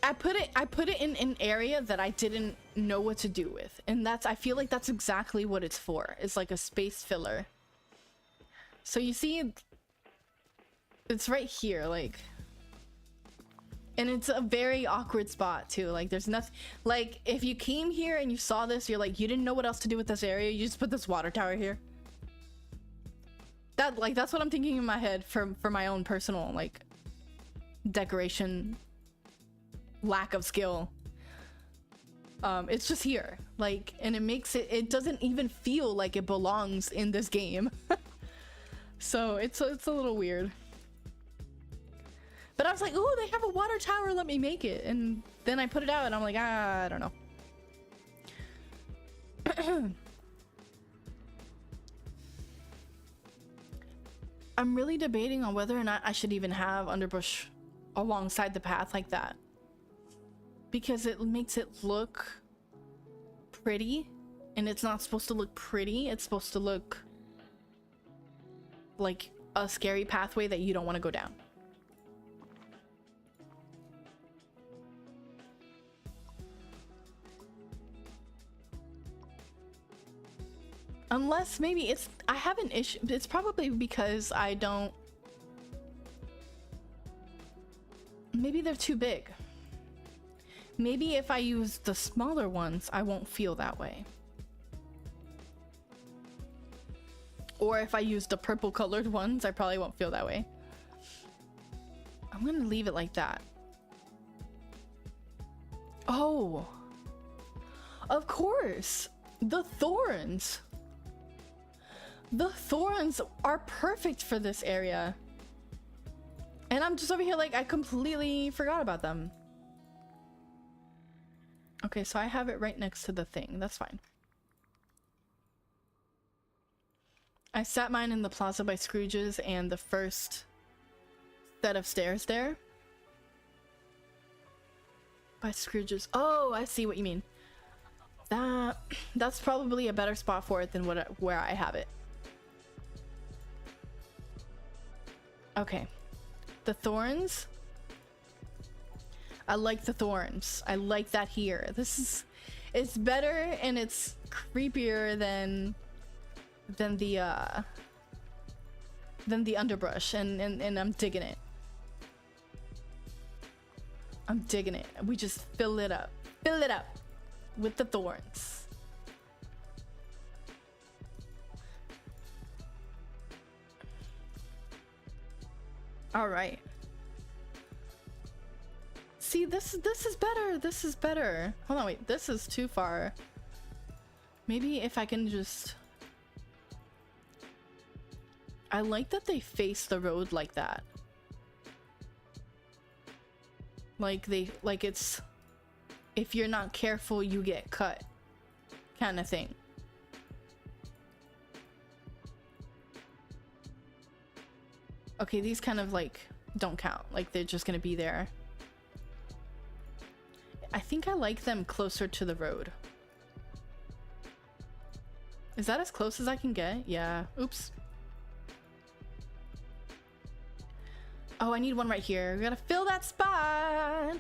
I put it in an area that I didn't know what to do with, and I feel like that's exactly what it's for. It's like a space filler. So you see, it's right here, like, and it's a very awkward spot too. Like, there's nothing, like, if you came here and you saw this, you're like, you didn't know what else to do with this area, you just put this water tower here. That's what I'm thinking in my head for my own personal, like, decoration lack of skill. It's just here, like, and it doesn't even feel like it belongs in this game. So it's a little weird. But I was like, oh, they have a water tower, let me make it. And then I put it out and I'm like, I don't know. I'm really debating on whether or not I should even have underbrush alongside the path like that, because it makes it look pretty, and it's not supposed to look pretty. It's supposed to look like a scary pathway that you don't want to go down. Unless maybe I have an issue. It's probably because I don't... Maybe they're too big. Maybe if I use the smaller ones, I won't feel that way. Or if I use the purple colored ones, I probably won't feel that way. I'm gonna leave it like that. Oh, of course. The thorns. The thorns are perfect for this area. And I'm just over here like I completely forgot about them. Okay, so I have it right next to the thing. That's fine. I sat mine in the plaza by Scrooge's and the first set of stairs there. By Scrooge's. Oh, I see what you mean. That's probably a better spot for it than where I have it. Okay. The thorns. I like the thorns. I like that here. It's better and it's creepier than the underbrush, and I'm digging it. I'm digging it. We just fill it up with the thorns. All right. See, this is better. This is better. Hold on, wait. This is too far. Maybe if I can just... I like that they face the road like that. Like it's... If you're not careful, you get cut. Kind of thing. Okay, these kind of like don't count. Like they're just gonna be there. I think I like them closer to the road. Is that as close as I can get? Yeah. Oops. Oh, I need one right here. We gotta fill that spot.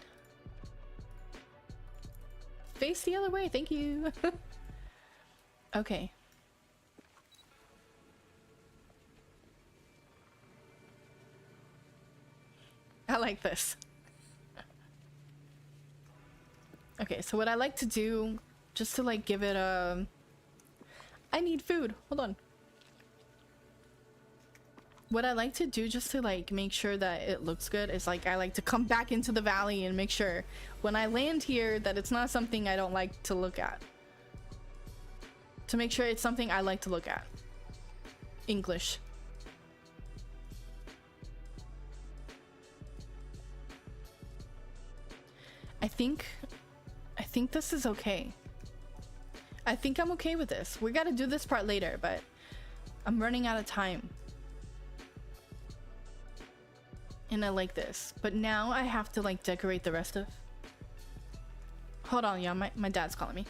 Face the other way. Thank you. Okay. I like this. Okay, so what I like to do, just to like give it a... I need food. Hold on. What I like to do just to like make sure that it looks good is like I like to come back into the valley and make sure when I land here that it's not something I don't like to look at. To make sure it's something I like to look at. English. I think this is okay. I think I'm okay with this. We gotta do this part later, but I'm running out of time. And I like this. But now I have to like decorate the rest of... Hold on, y'all. My dad's calling me.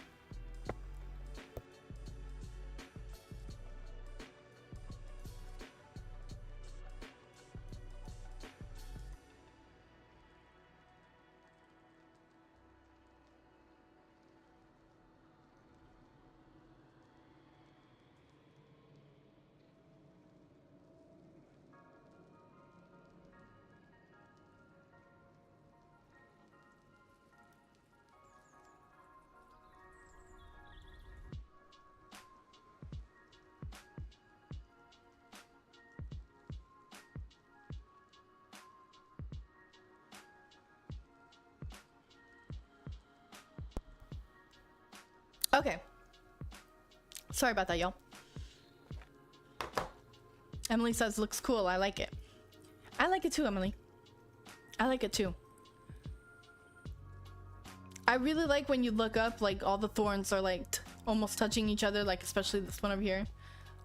Okay. Sorry about that, y'all. Emily says, looks cool. I like it. I like it too, Emily. I like it too. I really like when you look up, like all the thorns are like almost touching each other, like especially this one over here.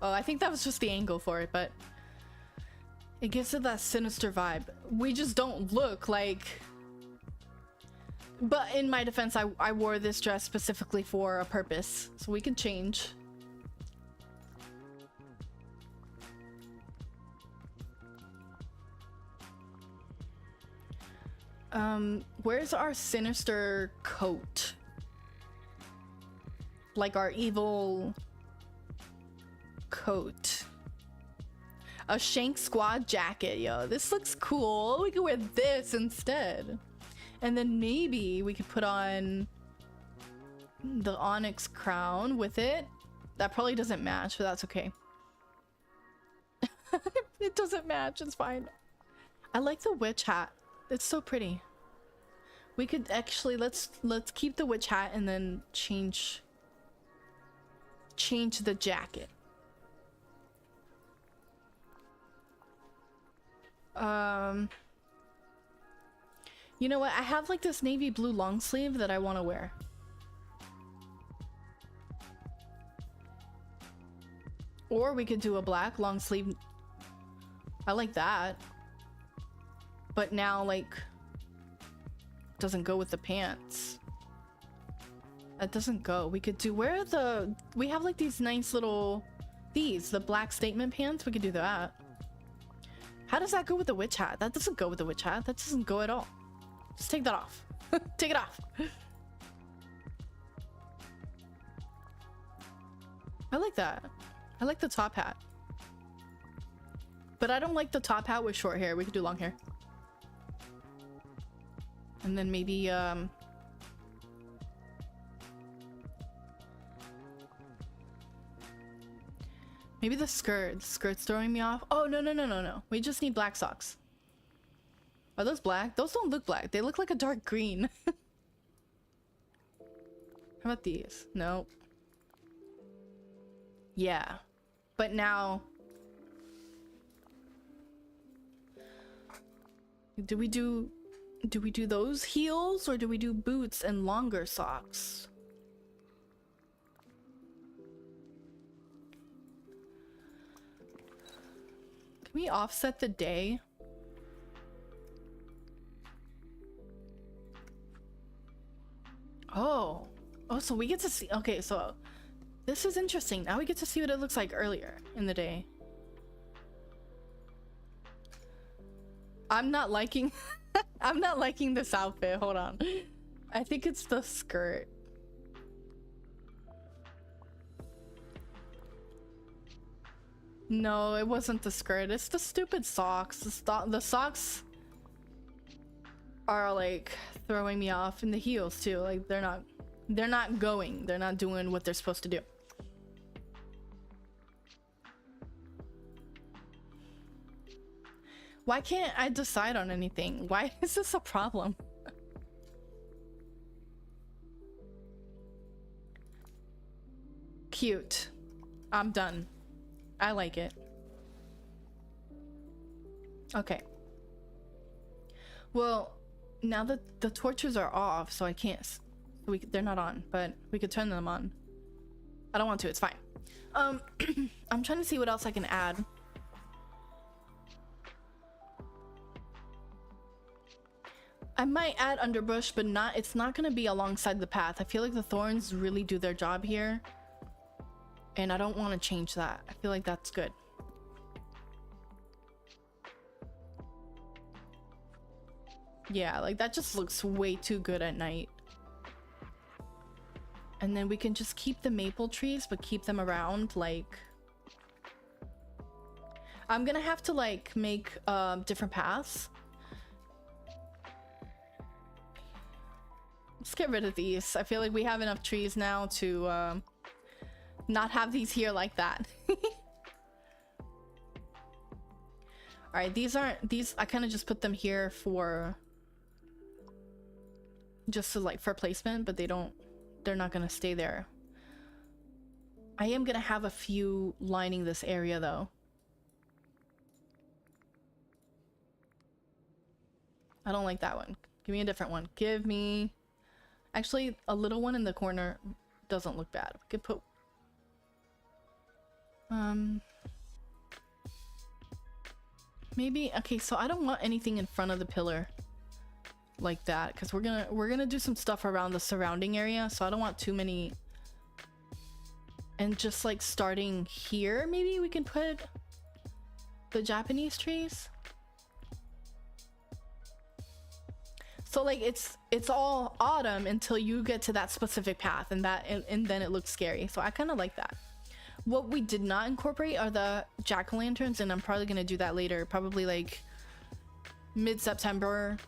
Oh, I think that was just the angle for it, but it gives it that sinister vibe. We just don't look like... But in my defense, I wore this dress specifically for a purpose, so we can change. Where's our sinister coat? Like our evil coat. A Shank Squad jacket, yo. This looks cool. We could wear this instead. And then maybe we could put on the onyx crown with it. That probably doesn't match, but that's okay. It doesn't match, it's fine. I like the witch hat. It's so pretty. We could actually let's keep the witch hat and then change the jacket. You know what? I have like this navy blue long sleeve that I want to wear. Or we could do a black long sleeve. I like that. But now, like, doesn't go with the pants. That doesn't go. We could do, where are the, we have like these nice little, the black statement pants. We could do that. How does that go with the witch hat? That doesn't go with the witch hat. That doesn't go at all. Just take that off. Take it off. I like that. I like the top hat. But I don't like the top hat with short hair. We could do long hair. And then maybe, maybe the skirt. The skirt's throwing me off. Oh, no, no, no, no, no. We just need black socks. Are those black? Those don't look black. They look like a dark green. How about these? Nope. Yeah. But now... Do we do those heels or do we do boots and longer socks? Can we offset the day? Oh, so we get to see, okay, so this is interesting. Now we get to see what it looks like earlier in the day. I'm not liking I'm not liking this outfit. Hold on. I think it's the skirt. No, it wasn't the skirt. It's the stupid socks. The socks are like throwing me off, and the heels too. Like they're not going. They're not doing what they're supposed to do. Why can't I decide on anything? Why is this a problem? Cute. I'm done. I like it. Okay. Well, now that the torches are off, so I can't. They're not on, but we could turn them on. I don't want to. It's fine. I'm trying to see what else I can add. I might add underbrush, but it's not gonna be alongside the path. I feel like the thorns really do their job here. And I don't want to change that. I feel like that's good. Yeah, like that just looks way too good at night. And then we can just keep the maple trees, but keep them around, like... I'm gonna have to like make different paths. Let's get rid of these. I feel like we have enough trees now to not have these here like that. Alright, these I kind of just put them here for just to, like, for placement, but they're not gonna stay there. I am gonna have a few lining this area though. I don't like that one. Give me a different one. Give me... Actually, a little one in the corner doesn't look bad. We could put... Maybe... Okay, so I don't want anything in front of the pillar like that, because we're gonna do some stuff around the surrounding area, so I don't want too many... And just like starting here, maybe we can put the Japanese trees. So like it's all autumn until you get to that specific path, and then it looks scary. So I kind of like that. What we did not incorporate are the jack-o'-lanterns, and I'm probably gonna do that later, probably like mid-September.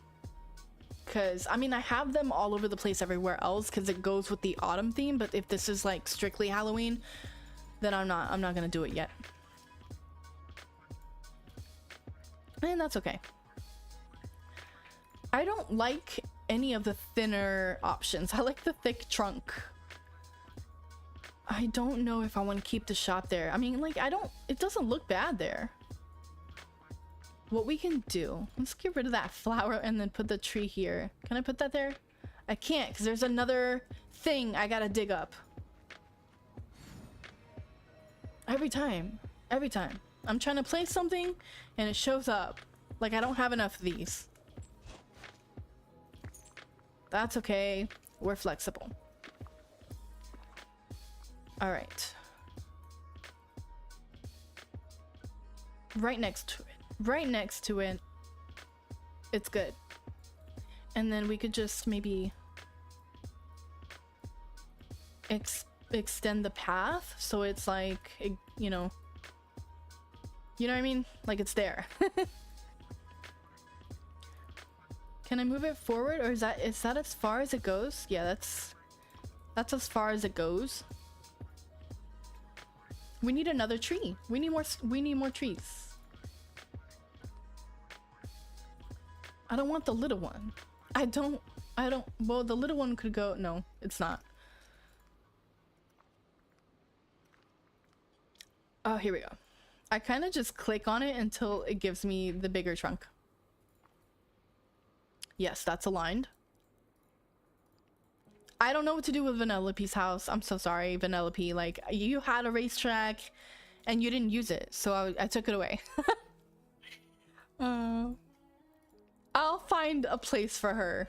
Because I mean, I have them all over the place everywhere else because it goes with the autumn theme. But if this is like strictly Halloween, then I'm not gonna do it yet, and that's okay. I don't like any of the thinner options. I like the thick trunk. I don't know if I want to keep the shop there. I mean, like, it doesn't look bad there. What we can do, let's get rid of that flower and then put the tree here. Can I put that there? I can't, because there's another thing I gotta dig up. Every time. I'm trying to place something and it shows up. Like, I don't have enough of these. That's okay. We're flexible. All right. Right next to it. It's good. And then we could just maybe extend the path so it's like, you know what I mean? Like, it's there. Can I move it forward, or is that as far as it goes? Yeah, that's as far as it goes. We need another tree. We need more trees. I don't want the little one. I don't, well, the little one could go, no, it's not. Oh, here we go. I kind of just click on it until it gives me the bigger trunk. Yes, that's aligned. I don't know what to do with Vanellope's house. I'm so sorry, Vanellope. Like, you had a racetrack and you didn't use it, so I took it away. I'll find a place for her.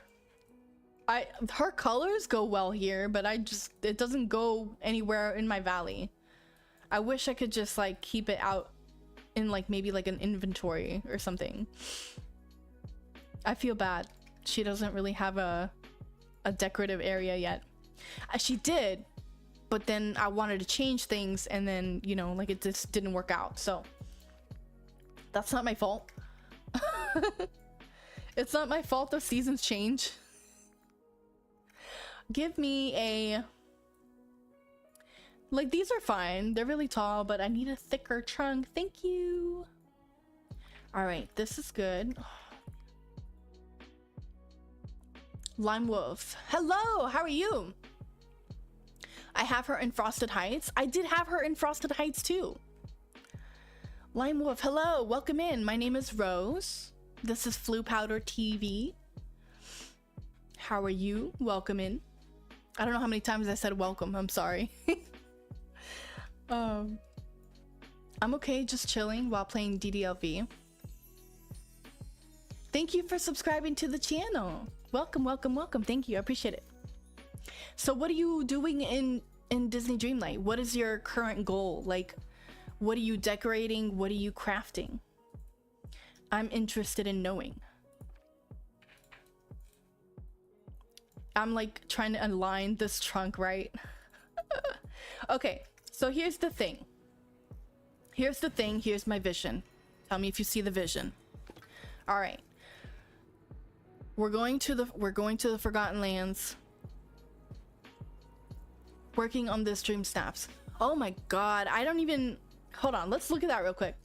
Her colors go well here, but it doesn't go anywhere in my valley. I wish I could just like keep it out in like maybe like an inventory or something. I feel bad. She doesn't really have a decorative area yet. She did, but then I wanted to change things and then, you know, like it just didn't work out. So that's not my fault. It's not my fault the seasons change. Give me a... Like, these are fine. They're really tall, but I need a thicker trunk. Thank you. All right, this is good. Lime Wolf. Hello, how are you? I have her in Frosted Heights. I did have her in Frosted Heights too. Lime Wolf, hello, welcome in. My name is Rose. This is FloopowderTV. How are you? Welcome in. I don't know how many times I said welcome. I'm sorry. I'm okay, just chilling while playing DDLV. Thank you for subscribing to the channel. Welcome, welcome, welcome. Thank you. I appreciate it. So what are you doing in Disney Dreamlight? What is your current goal? Like, what are you decorating? What are you crafting? I'm interested in knowing. I'm like trying to align this trunk, right? Okay, so here's the thing. Here's my vision. Tell me if you see the vision. All right. We're going to the Forgotten Lands. Working on this Dream Snaps. Oh my god, I don't even... Hold on, let's look at that real quick.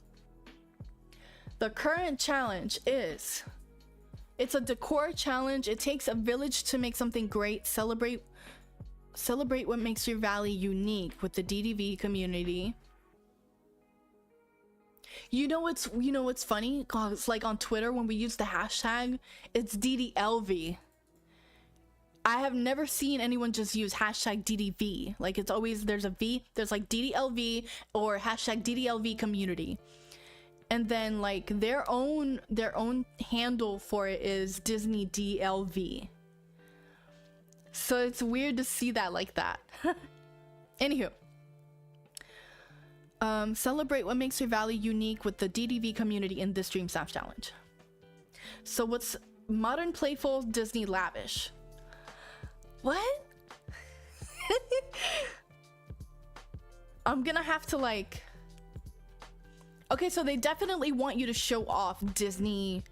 The current challenge is... It's a decor challenge. It takes a village to make something great. Celebrate what makes your valley unique with the DDV community. You know what's funny? 'Cause like on Twitter when we use the hashtag, it's DDLV. I have never seen anyone just use hashtag DDV. Like, it's always, there's a V, there's like DDLV or hashtag DDLV community. And then like their own handle for it is Disney DLV. So it's weird to see that like that. Anywho. Celebrate what makes your valley unique with the DDV community in this Dream Snaps challenge. So what's modern, playful, Disney lavish? What? I'm gonna have to like... Okay, so they definitely want you to show off Disney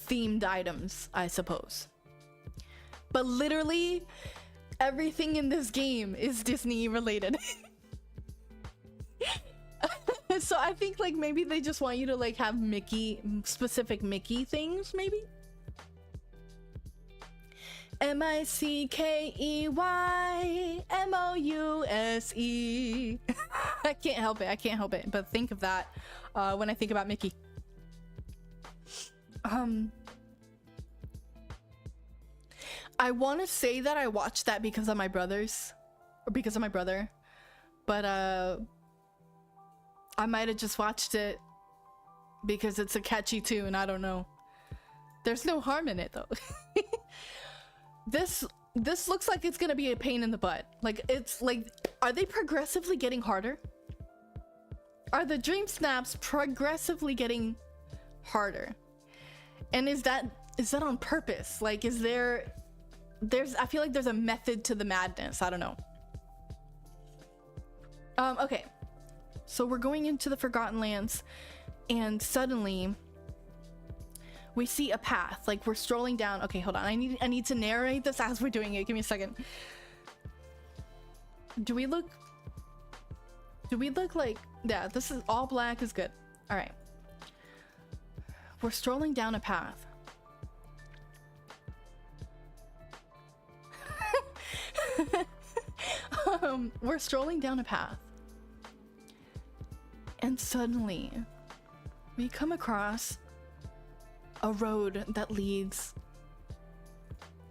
themed items, I suppose. But literally everything in this game is Disney related. So I think like maybe they just want you to like have specific Mickey things, maybe? Mickeymouse. I can't help it. I can't help it. But think of that when I think about Mickey. I want to say that I watched that because of my brothers, or because of my brother, but I might have just watched it because it's a catchy tune. I don't know. There's no harm in it though. This looks like it's gonna be a pain in the butt. Like, it's like, are they progressively getting harder? Are the dream snaps progressively getting harder? And is that on purpose? Like, is I feel like there's a method to the madness. I don't know. Okay. So we're going into the Forgotten Lands, and suddenly we see a path. Like, we're strolling down. Okay, hold on. I need to narrate this as we're doing it. Give me a second. Do we look like, yeah, this is all black is good. All right. We're strolling down a path. We're strolling down a path, and suddenly we come across a road that leads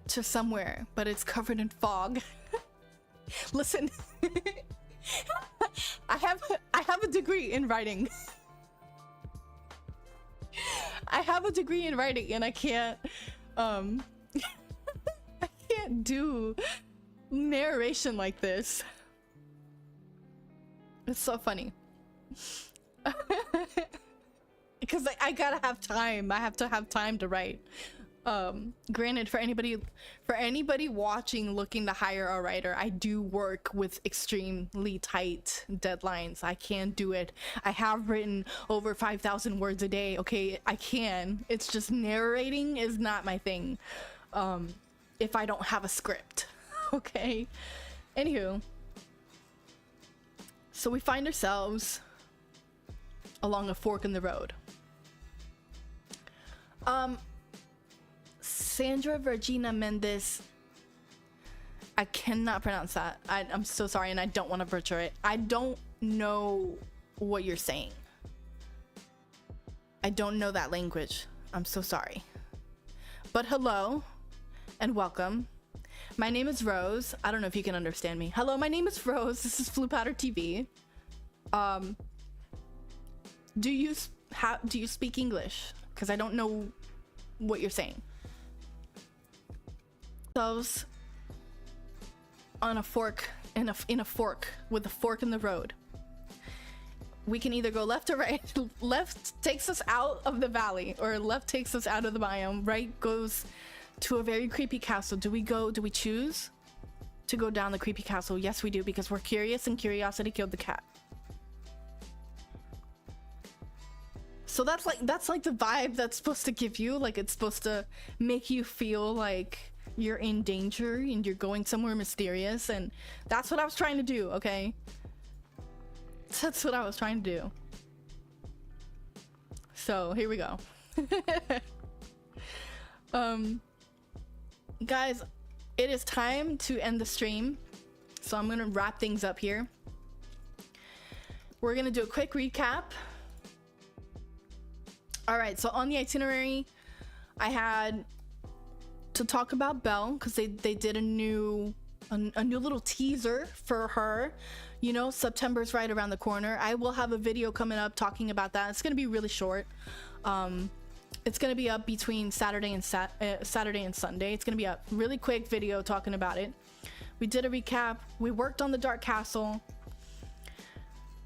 to somewhere, but it's covered in fog. Listen, I have a degree in writing. I have a degree in writing, and I can't I can't do narration like this. It's so funny. Because I gotta have time. I have to have time to write. Granted, for anybody watching looking to hire a writer, I do work with extremely tight deadlines. I can do it. I have written over 5,000 words a day. Okay, I can. It's just narrating is not my thing. If I don't have a script. Okay. Anywho. So we find ourselves along a fork in the road. Sandra Virginia Mendes. I cannot pronounce that. I'm so sorry, and I don't want to butcher it. I don't know what you're saying. I don't know that language. I'm so sorry. But hello and welcome. My name is Rose. I don't know if you can understand me. Hello, my name is Rose. This is FloopowderTV. Do you speak English? Because I don't know what you're saying. Ourselves on a fork, in a fork, with a fork in the road. We can either go left or right. Left takes us out of the valley, or left takes us out of the biome. Right goes to a very creepy castle. Do we choose to go down the creepy castle? Yes, we do, because we're curious, and curiosity killed the cat. So that's like the vibe that's supposed to give you. Like, it's supposed to make you feel like you're in danger and you're going somewhere mysterious, and that's what I was trying to do. Okay, that's what I was trying to do. So here we go. Guys, it is time to end the stream, so I'm gonna wrap things up here. We're gonna do a quick recap. All right, so on the itinerary, I had to talk about Belle because they did a new little teaser for her. You know, September's right around the corner. I will have a video coming up talking about that. It's gonna be really short. It's gonna be up between Saturday and Sunday. It's gonna be a really quick video talking about it. We did a recap. We worked on the Dark Castle.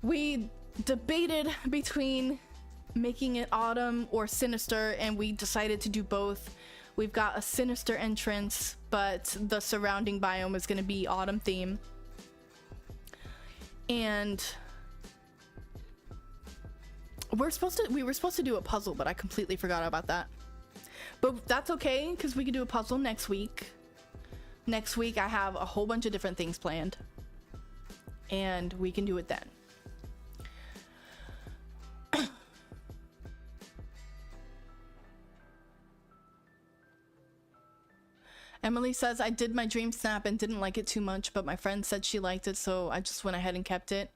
We debated between making it autumn or sinister, and we decided to do both. We've got a sinister entrance, but the surrounding biome is going to be autumn theme. And we were supposed to do a puzzle, but I completely forgot about that. But that's okay, because we can do a puzzle next week. Next week I have a whole bunch of different things planned, and we can do it then. Emily says, I did my dream snap and didn't like it too much, but my friend said she liked it, so I just went ahead and kept it.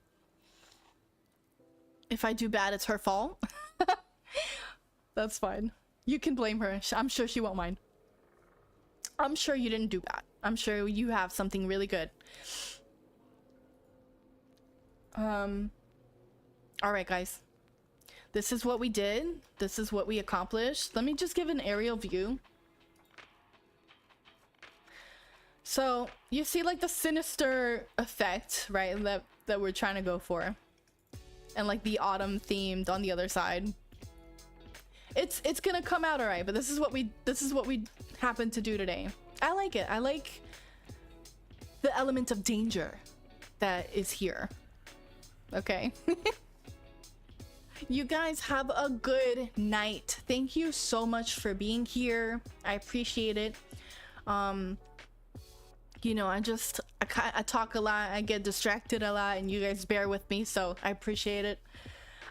If I do bad, it's her fault. That's fine. You can blame her. I'm sure she won't mind. I'm sure you didn't do bad. I'm sure you have something really good. Alright, guys. This is what we did. This is what we accomplished. Let me just give an aerial view. So, you see like the sinister effect, right? That we're trying to go for. And like the autumn themed on the other side. It's gonna come out alright, but this is what we happen to do today. I like it. I like the element of danger that is here. Okay. You guys have a good night. Thank you so much for being here. I appreciate it. You know, I talk a lot, I get distracted a lot, and you guys bear with me, so I appreciate it.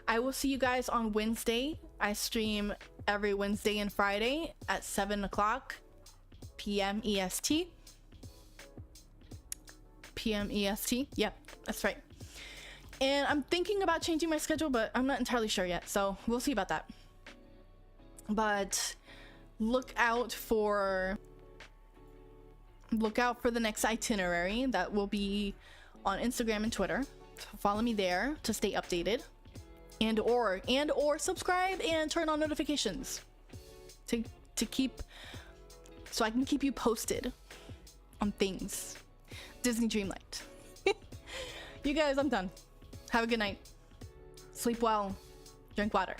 I will see you guys on Wednesday. I stream every Wednesday and Friday at 7 o'clock p.m. EST. p.m. EST. Yep, that's right. And I'm thinking about changing my schedule, but I'm not entirely sure yet, so we'll see about that. But look out for the next itinerary that will be on Instagram and Twitter. So follow me there to stay updated, and or subscribe and turn on notifications to keep, so I can keep you posted on things Disney Dreamlight. You guys, I'm done. Have a good night. Sleep well. Drink water.